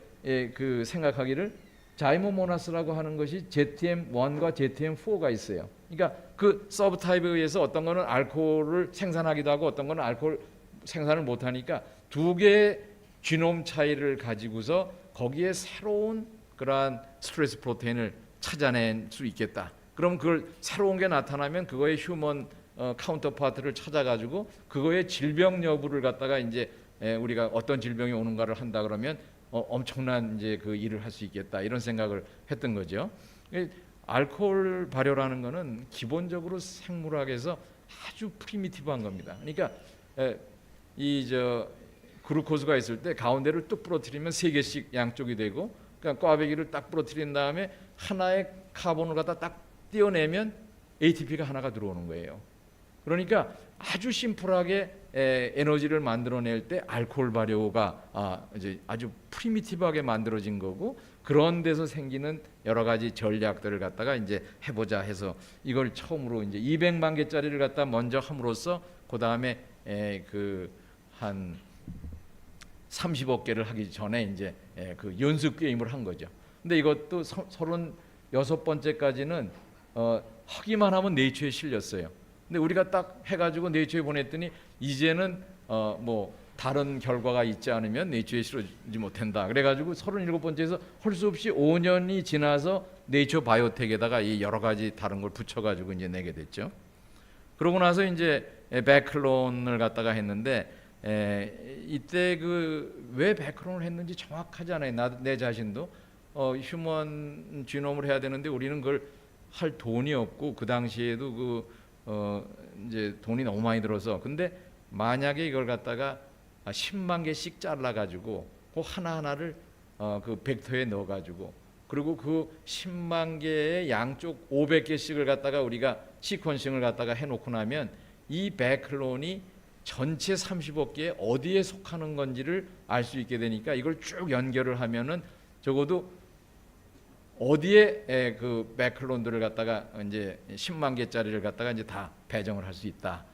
Speaker 3: 그 생각하기를 자이모모나스라고 하는 것이 ZM1과 ZM4가 있어요. 그러니까 그 서브 타입에 의해서 어떤 거는 알코올을 생산하기도 하고 어떤 거는 알코올 생산을 못 하니까 두 개의 지놈 차이를 가지고서 거기에 새로운 그러한 스트레스 프로테인을 찾아낼 수 있겠다. 그럼 그걸 새로운 게 나타나면 그거의 휴먼 카운터파트를 찾아가지고 그거의 질병 여부를 갖다가 이제 우리가 어떤 질병이 오는가를 한다 그러면 엄청난 이제 그 일을 할 수 있겠다 이런 생각을 했던 거죠. 알코올 발효라는 거는 기본적으로 생물학에서 아주 프리미티브한 겁니다. 그러니까 글루코즈가 있을 때 가운데를 뚝 부러뜨리면 3개씩 양쪽이 되고 그러니까 꽈배기를 딱 부러뜨린 다음에 하나의 카본을 갖다 딱 떼어내면 ATP가 하나가 들어오는 거예요. 그러니까 아주 심플하게 에너지를 만들어낼 때 알코올 발효가 이제 아주 프리미티브하게 만들어진 거고, 그런 데서 생기는 여러 가지 전략들을 갖다가 이제 해보자 해서 이걸 처음으로 이제 200만 개짜리를 갖다 먼저 함으로써 그 다음에 한 30억 개를 하기 전에 이제 그 연습 게임을 한 거죠. 근데 이것도 36번째까지는 하기만 하면 네이처에 실렸어요. 근데 우리가 딱 해가지고 네이처에 보냈더니 이제는 뭐 다른 결과가 있지 않으면 네이처에 실어주지 못한다. 그래가지고 37번째에서 할 수 없이 5년이 지나서 네이처 바이오텍에다가 이 여러 가지 다른 걸 붙여가지고 이제 내게 됐죠. 그러고 나서 이제 백클론을 갖다가 했는데 이때 왜 백클론을 했는지 정확하지 않아요. 내 자신도 휴먼 지놈을 해야 되는데 우리는 그걸 할 돈이 없고 그 당시에도 이제 돈이 너무 많이 들어서, 근데 만약에 이걸 갖다가 10만 개씩 잘라가지고 그 하나하나를 그 벡터에 넣어가지고, 그리고 그 10만 개의 양쪽 500개씩을 갖다가 우리가 시퀀싱을 갖다가 해놓고 나면 이 백클론이 전체 30억 개에 어디에 속하는 건지를 알 수 있게 되니까 이걸 쭉 연결을 하면은 적어도 어디에 그 백클론들을 갖다가 이제 10만 개짜리를 갖다가 이제 다 배정을 할 수 있다.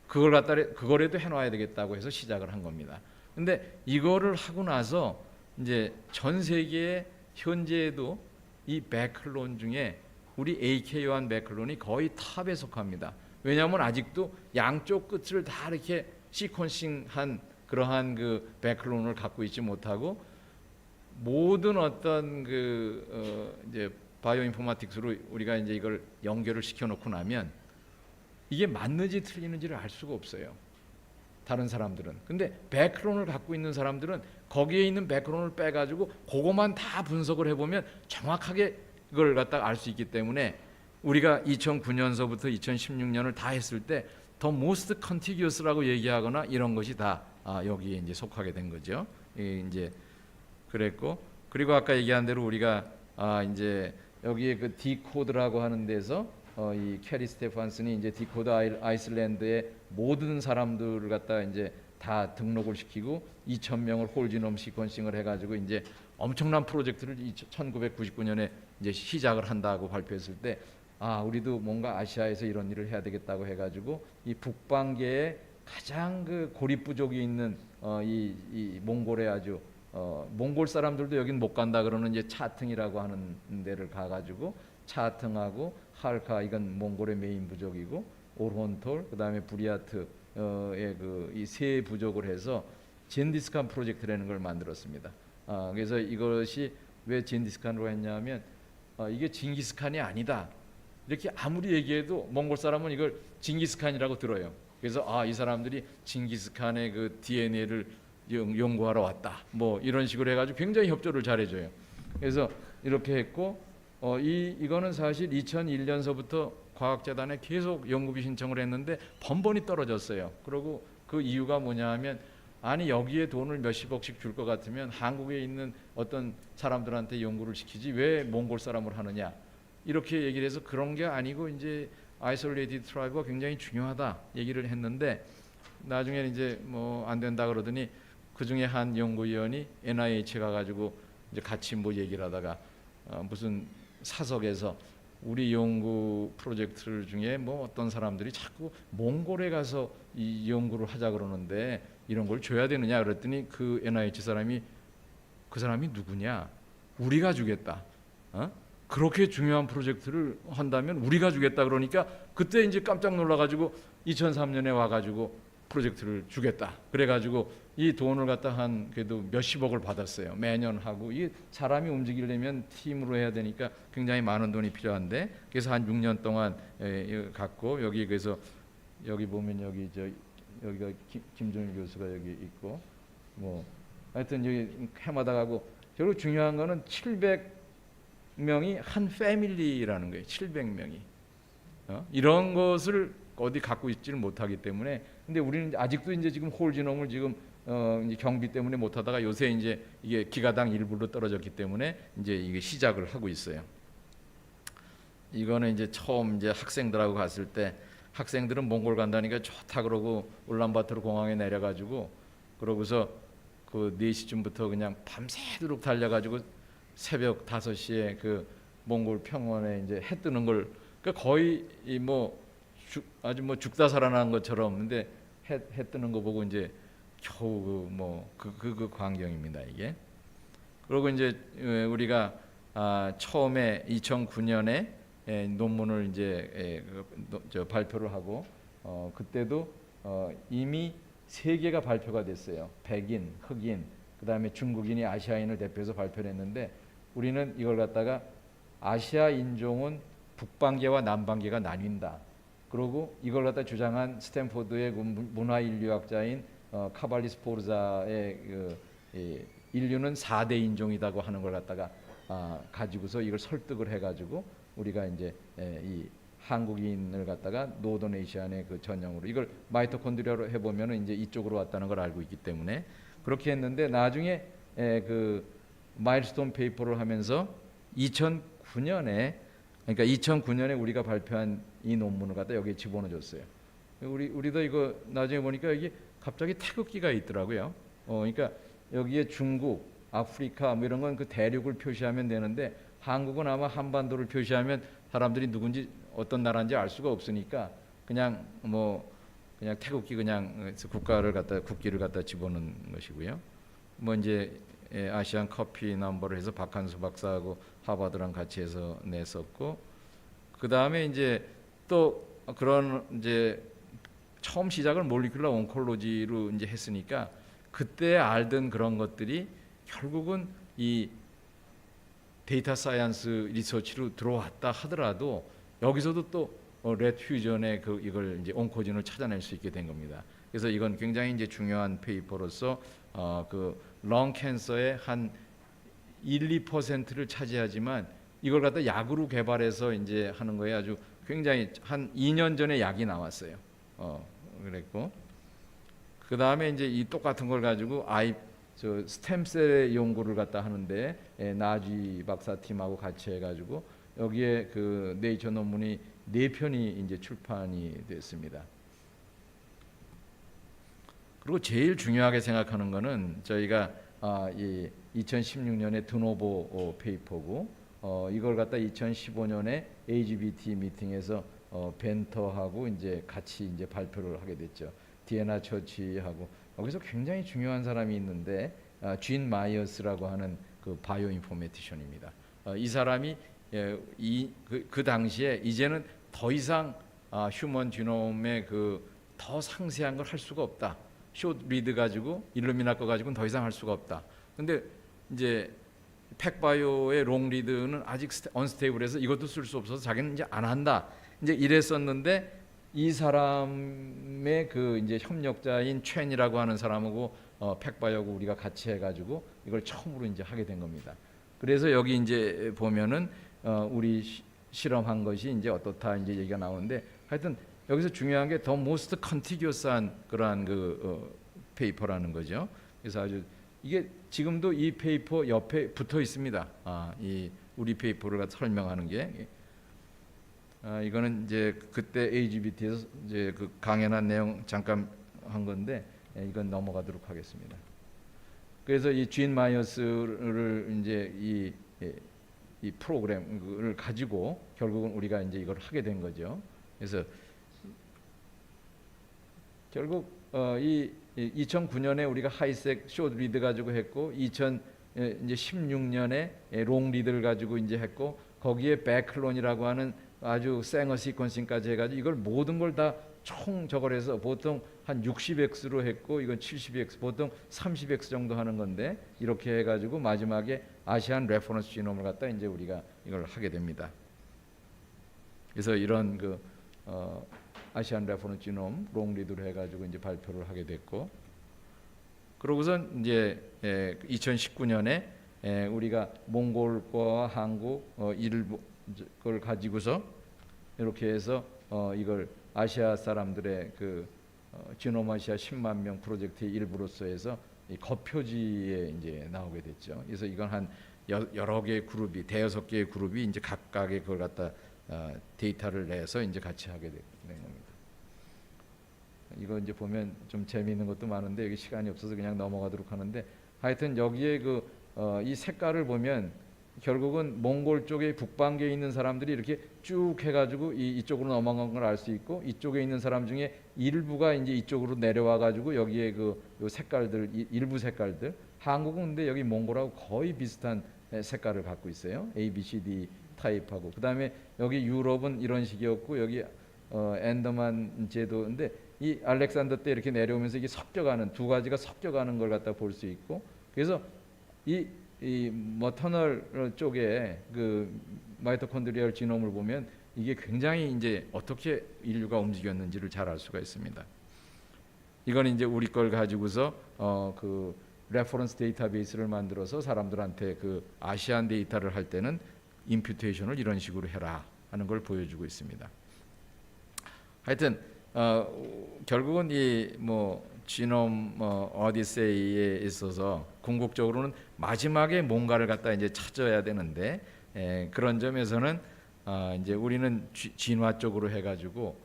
Speaker 3: 그거라도 해놔야 되겠다고 해서 시작을 한 겁니다. 근데 이거를 하고 나서 이제 전 세계에 현재에도 이 백클론 중에 우리 AK1 백클론이 거의 탑에 속합니다. 왜냐하면 아직도 양쪽 끝을 다 이렇게 시퀀싱한 그러한 그 백클론을 갖고 있지 못하고, 모든 어떤 이제 바이오 인포마틱스로 우리가 이제 이걸 연결을 시켜놓고 나면 이게 맞는지 틀리는지를 알 수가 없어요, 다른 사람들은. 근데 백클론을 갖고 있는 사람들은 거기에 있는 백클론을 빼가지고 그것만 다 분석을 해보면 정확하게 이걸 갖다가 알 수 있기 때문에 우리가 2009년서부터 2016년을 다 했을 때 더 most contiguous라고 얘기하거나 이런 것이 다 여기에 이제 속하게 된 거죠. 이제 그랬고, 그리고 아까 얘기한 대로 우리가 이제 여기에 그 디코드라고 하는 데서 이 캐리 스테판슨이 이제 디코드 아이슬란드의 모든 사람들을 갖다 이제 다 등록을 시키고 2,000명을 홀지놈 시퀀싱을 해가지고 이제 엄청난 프로젝트를 1999년에 이제 시작을 한다고 발표했을 때, 우리도 뭔가 아시아에서 이런 일을 해야 되겠다고 해가지고 이 북방계에 가장 그 고립 부족이 있는 이 몽골에 아주 몽골 사람들도 여긴 못 간다 그러는 이제 차퉁이라고 하는 데를 가가지고 차퉁하고 할카, 이건 몽골의 메인 부족이고, 오르혼톨, 그다음에 부리아트의 이 세 부족을 해서 젠디스칸 프로젝트라는 걸 만들었습니다. 그래서 이것이 왜 젠디스칸으로 했냐면 이게 징기스칸이 아니다, 이렇게 아무리 얘기해도 몽골 사람은 이걸 징기스칸이라고 들어요. 그래서 이 사람들이 징기스칸의 그 DNA를 연구하러 왔다, 뭐 이런 식으로 해가지고 굉장히 협조를 잘해줘요. 그래서 이렇게 했고, 이거는 사실 2001년서부터 과학재단에 계속 연구비 신청을 했는데 번번이 떨어졌어요. 그리고 그 이유가 뭐냐하면, 아니 여기에 돈을 몇십억씩 줄 것 같으면 한국에 있는 어떤 사람들한테 연구를 시키지 왜 몽골 사람을 하느냐, 이렇게 얘기를 해서 그런 게 아니고 이제 아이솔레이티드 트라이브가 굉장히 중요하다 얘기를 했는데, 나중에 이제 뭐 안 된다 그러더니 그 중에 한 연구위원이 NIH에 가가지고 이제 같이 뭐 얘기를 하다가 무슨 사석에서 우리 연구 프로젝트 중에 뭐 어떤 사람들이 자꾸 몽골에 가서 이 연구를 하자 그러는데 이런 걸 줘야 되느냐 그랬더니 그 NIH 사람이, 그 사람이 누구냐, 우리가 주겠다, 그렇게 중요한 프로젝트를 한다면 우리가 주겠다 그러니까 그때 이제 깜짝 놀라가지고 2003년에 와가지고 프로젝트를 주겠다 그래가지고 이 돈을 갖다 한 그래도 몇십억을 받았어요. 매년 하고, 이 사람이 움직이려면 팀으로 해야 되니까 굉장히 많은 돈이 필요한데, 그래서 한 6년 동안 갖고, 여기 그래서 여기 보면 여기가 김종일 교수가 여기 있고, 뭐 하여튼 여기 해마다 가고, 결국 중요한 거는 700명이 한 패밀리라는 거예요. 700명이 이런 것을 어디 갖고 있지를 못하기 때문에. 근데 우리는 아직도 이제 지금 홀지놈을 지금 이제 경비 때문에 못하다가 요새 이제 이게 기가당 1불로 떨어졌기 때문에 이제 이게 시작을 하고 있어요. 이거는 이제 처음 이제 학생들하고 갔을 때 학생들은 몽골 간다니까 좋다 그러고 울란바토르 공항에 내려가지고 그러고서 그 4시쯤부터 그냥 밤새도록 달려가지고 새벽 5시에 그 몽골 평원에 이제 해 뜨는 걸 그러니까 거의 아주 죽다 살아난 것처럼 근데 해 뜨는 거 보고 이제 겨우 그 광경입니다 이게. 그리고 이제 우리가 처음에 2009년에 논문을 이제 발표를 하고 그때도 이미 3개가 발표가 됐어요. 백인, 흑인, 그다음에 중국인이 아시아인을 대표해서 발표를 했는데 우리는 이걸 갖다가 아시아 인종은 북방계와 남방계가 나뉜다. 그리고 이걸 갖다 주장한 스탠포드의 문화인류학자인 카발리스 포르자의 인류는 4대 인종이라고 하는 걸 갖다가 가지고서 이걸 설득을 해가지고 우리가 이제 이 한국인을 갖다가 노던 에이시안의 그 전형으로 이걸 마이토콘드리아로 해보면은 이제 이쪽으로 왔다는 걸 알고 있기 때문에 그렇게 했는데 나중에 그 마일스톤 페이퍼를 하면서 2009년에 그러니까 2009년에 우리가 발표한 이 논문을 갖다 여기에 집어넣어줬어요. 우리도 이거 나중에 보니까 여기 갑자기 태극기가 있더라고요. 그러니까 여기에 중국, 아프리카 뭐 이런 건 그 대륙을 표시하면 되는데 한국은 아마 한반도를 표시하면 사람들이 누군지 어떤 나라인지 알 수가 없으니까 그냥 그냥 태극기 그냥 국기를 갖다 집어넣은 것이고요. 이제 아시안 커피 넘버를 해서 박한수 박사하고 하버드랑 같이 해서 냈었고 그 다음에 이제 또 그런 이제 처음 시작을 몰리큘러 온콜로지로 이제 했으니까 그때 알던 그런 것들이 결국은 이 데이터 사이언스 리서치로 들어왔다 하더라도 여기서도 또 렛 퓨전의 이걸 이제 온코진을 찾아낼 수 있게 된 겁니다. 그래서 이건 굉장히 이제 중요한 페이퍼로서 그 렁 캔서의 한 1~2%를 차지하지만 이걸 갖다 약으로 개발해서 이제 하는 거에 아주 굉장히 한 2년 전에 약이 나왔어요. 그랬고 그 다음에 이제 이 똑같은 걸 가지고 스템셀 연구를 갖다 하는데 나지 박사 팀하고 같이 해가지고 여기에 그 네이처 논문이 4편이 이제 출판이 됐습니다. 그리고 제일 중요하게 생각하는 거는 저희가 이 2016년에 드노보 페이퍼고 이걸 갖다 2015년에 AGBT 미팅에서 벤터하고 이제 같이 이제 발표를 하게 됐죠. 디애나 처치하고 여기서 굉장히 중요한 사람이 있는데 쥔 마이어스라고 하는 그 바이오 인포메티션입니다. 이 사람이 그 당시에 이제는 더 이상 휴먼 지놈의 그 더 상세한 걸 할 수가 없다. 숏 리드 가지고 일루미나 거 가지고는 더 이상 할 수가 없다. 근데 이제 팩바이오의 롱 리드는 아직 언스테이블해서 이것도 쓸 수 없어서 자기는 이제 안 한다. 이제 이랬었는데 이 사람의 그 이제 협력자인 첸이라고 하는 사람하고 팩바이오하고 우리가 같이 해가지고 이걸 처음으로 이제 하게 된 겁니다. 그래서 여기 이제 보면은 우리 실험한 것이 이제 어떻다 이제 얘기가 나오는데 하여튼 여기서 중요한 게 더 모스트 컨티규어스한 그러한 페이퍼라는 거죠. 그래서 아주 이게 지금도 이 페이퍼 옆에 붙어 있습니다. 이 우리 페이퍼를 설명하는 게 이거는 이제 그때 AGBT에서 이제 그 강연한 내용 잠깐 한 건데 이건 넘어가도록 하겠습니다. 그래서 이 쥔 마이어스를 이제 이 프로그램을 가지고 결국은 우리가 이제 이걸 하게 된 거죠. 그래서 결국 이 2009년에 우리가 하이색 숏 리드 가지고 했고 2016년에 롱 리드를 가지고 이제 했고 거기에 백클론이라고 하는 아주 생어 시퀀싱까지 해가지고 이걸 모든 걸 다 총 저걸 해서 보통 한 60x로 했고 이건 70x 보통 30x 정도 하는 건데 이렇게 해가지고 마지막에 아시안 레퍼런스 지놈을 갖다 이제 우리가 이걸 하게 됩니다. 그래서 이런 아시안 레퍼런스 지놈 롱리드로 해가지고 이제 발표를 하게 됐고 그러고선 이제 2019년에 우리가 몽골과 한국 이걸 가지고서 이렇게 해서 이걸 아시아 사람들의 그 지노마 아시아 10만 명 프로젝트의 일부로서 해서 이 겉표지에 이제 나오게 됐죠. 그래서 이건 한 여러 개의 그룹이 대여섯 개의 그룹이 이제 각각의 그걸 갖다 데이터를 내서 이제 같이 하게 된 겁니다. 이거 이제 보면 좀 재미있는 것도 많은데 여기 시간이 없어서 그냥 넘어가도록 하는데 하여튼 여기에 이 색깔을 보면 결국은 몽골 쪽에 북방계에 있는 사람들이 이렇게 쭉 해가지고 이쪽으로 넘어간 걸 알 수 있고 이쪽에 있는 사람 중에 일부가 이제 이쪽으로 내려와 가지고 여기에 요 색깔들 일부 색깔들 한국은 근데 여기 몽골하고 거의 비슷한 색깔을 갖고 있어요. A, B, C, D 타입하고 그다음에 여기 유럽은 이런 식이었고 여기 앤더만 제도인데 이 알렉산더 때 이렇게 내려오면서 이게 섞여가는 두 가지가 섞여가는 걸 갖다 볼 수 있고 그래서 이 머터널 쪽에 그 마이토콘드리얼 지놈을 보면 이게 굉장히 이제 어떻게 인류가 움직였는지를 잘 알 수가 있습니다. 이건 이제 우리 걸 가지고서 그 레퍼런스 데이터베이스를 만들어서 사람들한테 그 아시안 데이터를 할 때는 임퓨테이션을 이런 식으로 해라 하는 걸 보여주고 있습니다. 하여튼 결국은 이 지놈 오디세이에 있어서 궁극적으로는 마지막에 뭔가를 갖다 이제 찾아야 되는데 그런 점에서는 이제 우리는 진화 쪽으로 해가지고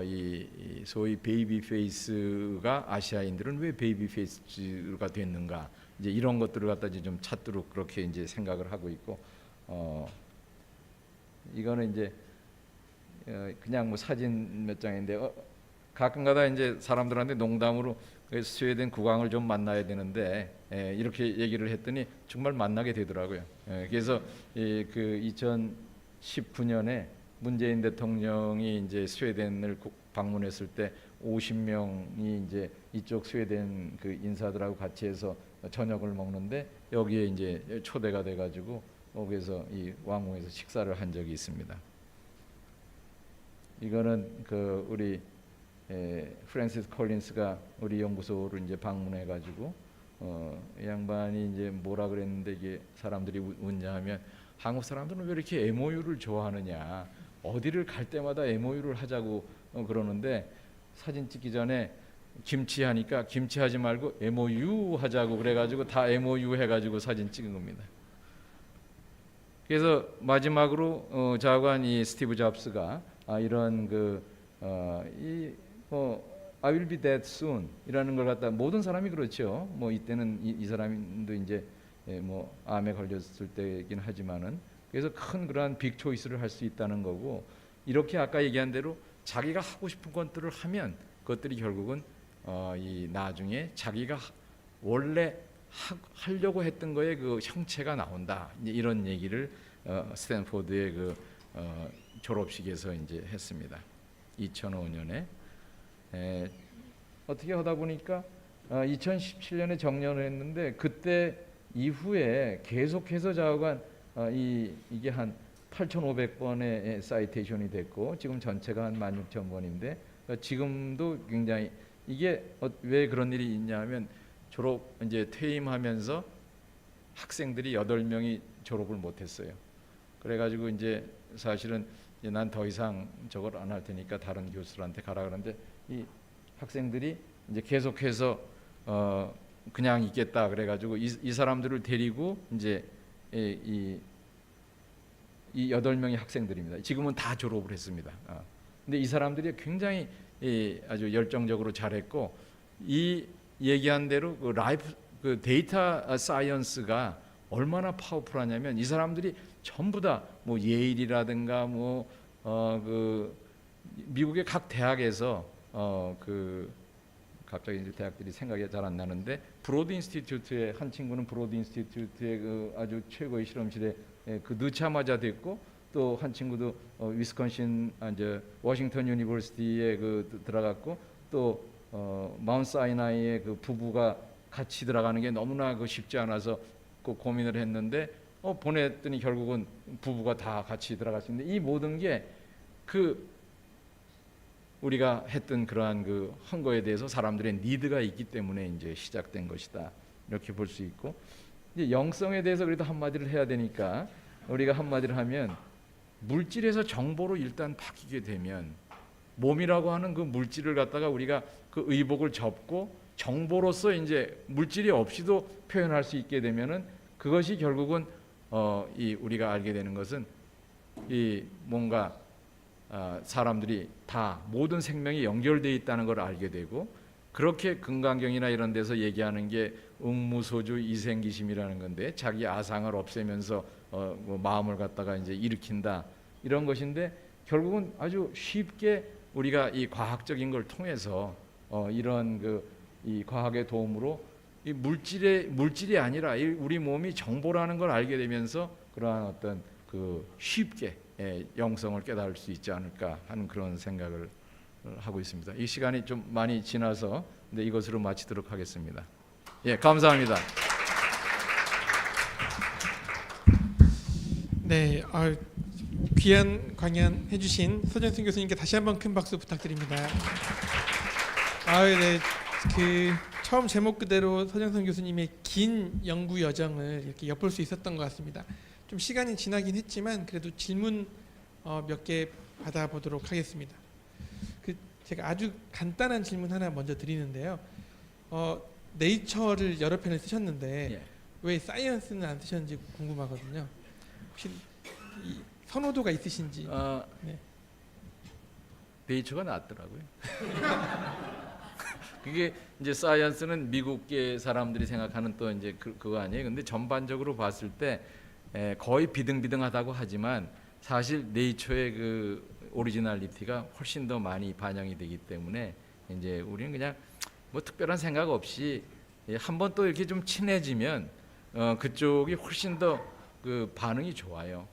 Speaker 3: 이 소위 베이비 페이스가 아시아인들은 왜 베이비 페이스가 됐는가 이제 이런 것들을 갖다 이제 좀 찾도록 그렇게 이제 생각을 하고 있고 이거는 이제 그냥 사진 몇 장인데 가끔가다 이제 사람들한테 농담으로 스웨덴 국왕을 좀 만나야 되는데 이렇게 얘기를 했더니 정말 만나게 되더라고요. 그래서 그 2019년에 문재인 대통령이 이제 스웨덴을 방문했을 때 50명이 이제 이쪽 스웨덴 그 인사들하고 같이 해서 저녁을 먹는데 여기에 이제 초대가 돼가지고 거기서 이 왕궁에서 식사를 한 적이 있습니다. 이거는 그 우리 프랜시스 콜린스가 우리 연구소를 이제 방문해 가지고 이 양반이 이제 뭐라 그랬는데 이게 사람들이 웃냐하면 한국 사람들은 왜 이렇게 MOU를 좋아하느냐 어디를 갈 때마다 MOU를 하자고 그러는데 사진 찍기 전에 김치 하니까 김치 하지 말고 MOU 하자고 그래가지고 다 MOU 해가지고 사진 찍은 겁니다. 그래서 마지막으로 자관 이 스티브 잡스가 이런 I will be dead soon 이라는 걸 갖다 모든 사람이 그렇죠. 이때는 이 사람도 이제 암에 걸렸을 때이긴 하지만은 그래서 큰 그러한 빅 초이스를 할 수 있다는 거고 이렇게 아까 얘기한 대로 자기가 하고 싶은 것들을 하면 그것들이 결국은 이 나중에 자기가 원래 하려고 했던 거에 그 형체가 나온다. 이제 이런 얘기를 스탠포드의 그 졸업식에서 이제 했습니다. 2005년에 어떻게 하다 보니까 2017년에 정년을 했는데 그때 이후에 계속해서 좌우간 이게 한 8,500번의 사이테이션이 됐고 지금 전체가 한 16,000번인데 지금도 굉장히 이게 왜 그런 일이 있냐면 졸업 이제 퇴임하면서 학생들이 8명이 졸업을 못했어요. 그래가지고 이제 사실은 난 더 이상 저걸 안 할 테니까 다른 교수들한테 가라 그러는데 이 학생들이 이제 계속해서 그냥 있겠다 그래가지고 이 사람들을 데리고 이제 이 8명의 학생들입니다. 지금은 다 졸업을 했습니다. 근데 이 사람들이 굉장히 아주 열정적으로 잘했고 이 얘기한 대로 그 데이터 사이언스가 얼마나 파워풀하냐면 이 사람들이 전부 다 예일이라든가 그 미국의 각 대학에서 그 갑자기 이제 대학들이 생각이 잘 안 나는데 브로드 인스티튜트의 한 친구는 브로드 인스티튜트의 그 아주 최고의 실험실에 그 넣자마자 됐고 또 한 친구도 위스콘신 이제 워싱턴 유니버시티에 그 들어갔고 또 마운트 사이나이의 그 부부가 같이 들어가는 게 너무나 그 쉽지 않아서 그 고민을 했는데 보냈더니 결국은 부부가 다 같이 들어갔는데 이 모든 게 그 우리가 했던 그러한 그 한 거에 대해서 사람들의 니드가 있기 때문에 이제 시작된 것이다 이렇게 볼 수 있고 이제 영성에 대해서 그래도 한마디를 해야 되니까 우리가 한마디를 하면 물질에서 정보로 일단 바뀌게 되면 몸이라고 하는 그 물질을 갖다가 우리가 그 의복을 접고 정보로서 이제 물질이 없이도 표현할 수 있게 되면은 그것이 결국은 이 우리가 알게 되는 것은 이 뭔가 사람들이 다 모든 생명이 연결되어 있다는 걸 알게 되고, 그렇게 금강경이나 이런 데서 얘기하는 게 응무소주 이생기심이라는 건데, 자기 아상을 없애면서 뭐 마음을 갖다가 이제 일으킨다 이런 것인데, 결국은 아주 쉽게 우리가 이 과학적인 걸 통해서 이런 이 과학의 도움으로 이 물질이 아니라 우리 몸이 정보라는 걸 알게 되면서 그러한 어떤 쉽게 영성을 깨달을 수 있지 않을까 하는 그런 생각을 하고 있습니다. 이 시간이 좀 많이 지나서 근데 이것으로 마치도록 하겠습니다. 예, 감사합니다.
Speaker 1: 네, 귀한 강연 해주신 서정순 교수님께 다시 한번 큰 박수 부탁드립니다. 네, 처음 제목 그대로 서정순 교수님의 긴 연구 여정을 이렇게 엿볼 수 있었던 것 같습니다. 좀 시간이 지나긴 했지만 그래도 질문 몇 개 받아보도록 하겠습니다. 제가 아주 간단한 질문 하나 먼저 드리는데요. 네이처를 여러 편을 쓰셨는데
Speaker 3: 예.
Speaker 1: 왜 사이언스는 안 쓰셨는지 궁금하거든요. 혹시 이 선호도가 있으신지. 네.
Speaker 3: 네이처가 낫더라고요. 그게 이제 사이언스는 미국계 사람들이 생각하는 또 이제 그거 아니에요. 근데 전반적으로 봤을 때 거의 비등비등하다고 하지만 사실 네이처의 오리지널리티가 훨씬 더 많이 반영이 되기 때문에 이제 우리는 그냥 뭐 특별한 생각 없이 한번 또 이렇게 좀 친해지면 그쪽이 훨씬 더 반응이 좋아요.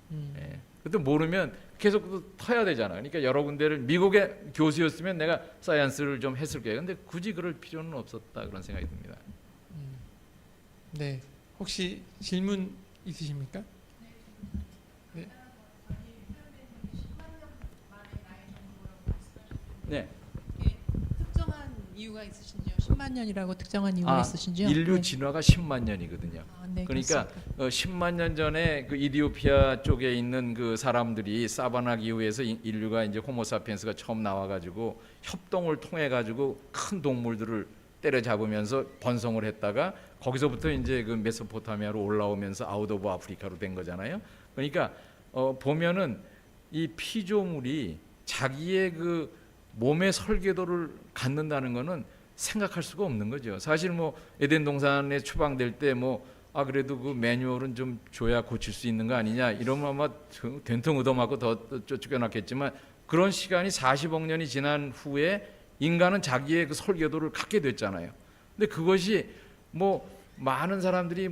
Speaker 3: 그것도 모르면 계속 터야 되잖아요. 그러니까 여러 군데를 미국의 교수였으면 내가 사이언스를 좀 했을 거예요. 근데 굳이 그럴 필요는 없었다 그런 생각이 듭니다.
Speaker 1: 네, 혹시 질문 있으십니까? 네.
Speaker 3: 네.
Speaker 4: 특정한 이유가 있으신지요? 10만 년이라고 특정한 이유가 있으신지요?
Speaker 3: 인류
Speaker 4: 네.
Speaker 3: 진화가 10만 년이거든요.
Speaker 4: 네,
Speaker 3: 그러니까
Speaker 4: 그렇습니다.
Speaker 3: 10만 년 전에 이디오피아 쪽에 있는 사람들이 사바나 기후에서 인류가 이제 호모사피엔스가 처음 나와가지고 협동을 통해 가지고 큰 동물들을 때려잡으면서 번성을 했다가 거기서부터 이제 메소포타미아로 올라오면서 아웃 오브 아프리카로 된 거잖아요. 그러니까 보면은 이 피조물이 자기의 몸의 설계도를 갖는다는 거는 생각할 수가 없는 거죠. 사실 뭐 에덴 동산에 추방될 때 그래도 매뉴얼은 좀 줘야 고칠 수 있는 거 아니냐 이러면 아마 된통 얻어맞고 더 쫓겨났겠지만, 그런 시간이 40억 년이 지난 후에 인간은 자기의 설계도를 갖게 됐잖아요. 근데 그것이 많은 사람들이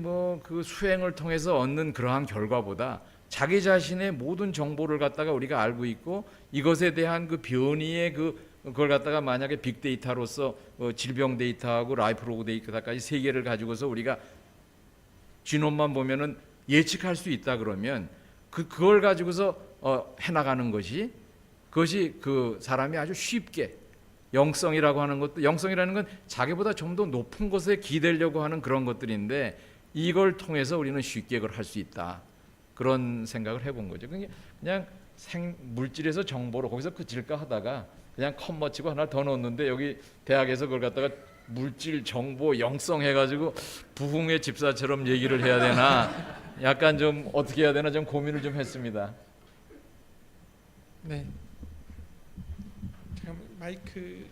Speaker 3: 수행을 통해서 얻는 그러한 결과보다 자기 자신의 모든 정보를 갖다가 우리가 알고 있고, 이것에 대한 변이의 그걸 갖다가 만약에 빅데이터로서 질병 데이터하고 라이프 로그 데이터까지 세 개를 가지고서 우리가 지놈만 보면은 예측할 수 있다 그러면 그걸 가지고서 해나가는 것이, 그것이 사람이 아주 쉽게 영성이라고 하는 것도, 영성이라는 건 자기보다 좀 더 높은 곳에 기대려고 하는 그런 것들인데, 이걸 통해서 우리는 쉽게 그걸 할 수 있다 그런 생각을 해본 거죠. 그냥 물질에서 정보로 거기서 그질까 하다가 그냥 컵머치고 하나 더 넣었는데, 여기 대학에서 그걸 갖다가 물질, 정보, 영성 해가지고 부흥의 집사처럼 얘기를 해야 되나 약간 좀 어떻게 해야 되나 좀 고민을 좀 했습니다.
Speaker 1: 네. 잠깐만 마이크.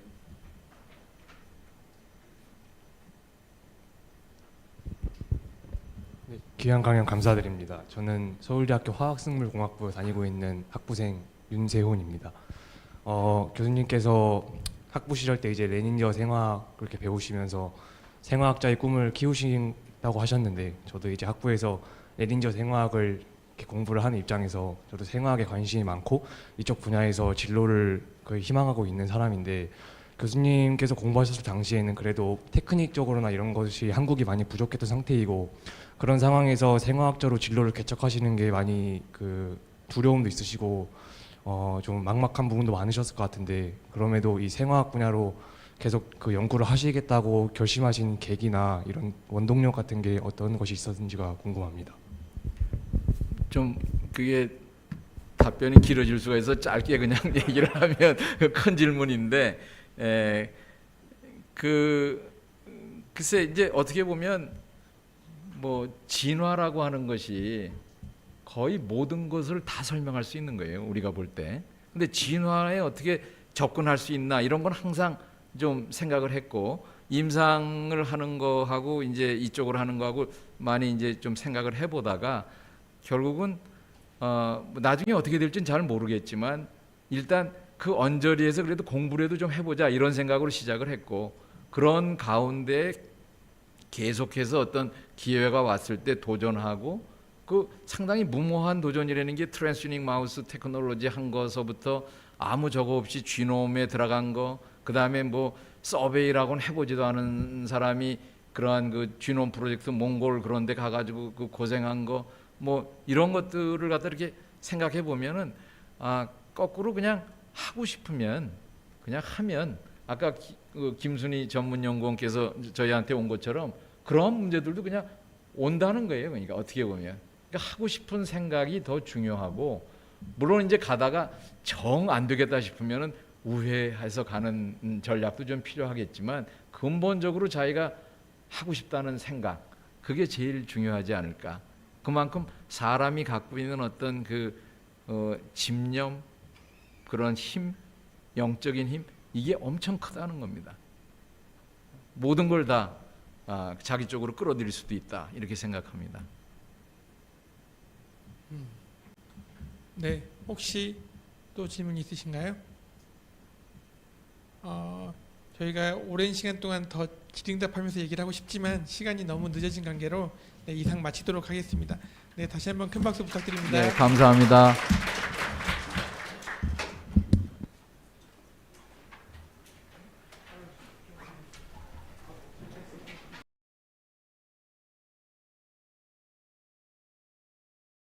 Speaker 5: 네, 귀한 강연 감사드립니다. 저는 서울대학교 화학생물공학부에 다니고 있는 학부생 윤세훈입니다. 교수님께서 학부 시절 때 이제 레닌저 생화학 그렇게 배우시면서 생화학자의 꿈을 키우신다고 하셨는데, 저도 이제 학부에서 레닌저 생화학을 이렇게 공부를 하는 입장에서 저도 생화학에 관심이 많고 이쪽 분야에서 진로를 거의 희망하고 있는 사람인데, 교수님께서 공부하셨을 당시에는 그래도 테크닉적으로나 이런 것이 한국이 많이 부족했던 상태이고, 그런 상황에서 생화학자로 진로를 개척하시는 게 많이 두려움도 있으시고 좀 막막한 부분도 많으셨을 것 같은데, 그럼에도 이 생화학 분야로 계속 연구를 하시겠다고 결심하신 계기나 이런 원동력 같은 게 어떤 것이 있었는지가 궁금합니다.
Speaker 3: 좀 그게 답변이 길어질 수가 있어 짧게 그냥 얘기를 하면 큰 질문인데, 글쎄 이제 어떻게 보면 진화라고 하는 것이 거의 모든 것을 다 설명할 수 있는 거예요, 우리가 볼 때. 근데 진화에 어떻게 접근할 수 있나 이런 건 항상 좀 생각을 했고 임상을 하는 거하고 이제 이쪽으로 하는 거하고 많이 이제 좀 생각을 해보다가 결국은 나중에 어떻게 될지는 잘 모르겠지만 일단 그 언저리에서 그래도 공부라도 좀 해보자 이런 생각으로 시작을 했고 그런 가운데 계속해서 어떤 기회가 왔을 때 도전하고 그 상당히 무모한 도전이라는 게 트랜스유닉 마우스 테크놀로지 한 거서부터 아무 저거 없이 지놈에 들어간 거 그다음에 뭐 서베이라고는 해보지도 않은 사람이 그러한 그 지놈 프로젝트 몽골 그런 데 가가지고 그 고생한 거 뭐 이런 것들을 갖다 이렇게 생각해 보면은 거꾸로 그냥 하고 싶으면 그냥 하면 아까 그 김순희 전문연구원께서 저희한테 온 것처럼 그런 문제들도 그냥 온다는 거예요. 그러니까 어떻게 보면 그러니까 하고 싶은 생각이 더 중요하고 물론 이제 가다가 정 안 되겠다 싶으면은 우회해서 가는 전략도 좀 필요하겠지만 근본적으로 자기가 하고 싶다는 생각 그게 제일 중요하지 않을까. 그만큼 사람이 갖고 있는 어떤 그 집념 그런 힘 영적인 힘 이게 엄청 크다는 겁니다. 모든 걸 다 자기 쪽으로 끌어들일 수도 있다 이렇게 생각합니다.
Speaker 1: 네, 혹시 또 질문 있으신가요? 저희가 오랜 시간 동안 더 질의응답하면서 얘기를 하고 싶지만 시간이 너무 늦어진 관계로 네, 이상 마치도록 하겠습니다. 네, 다시 한번 큰 박수 부탁드립니다.
Speaker 3: 네, 감사합니다.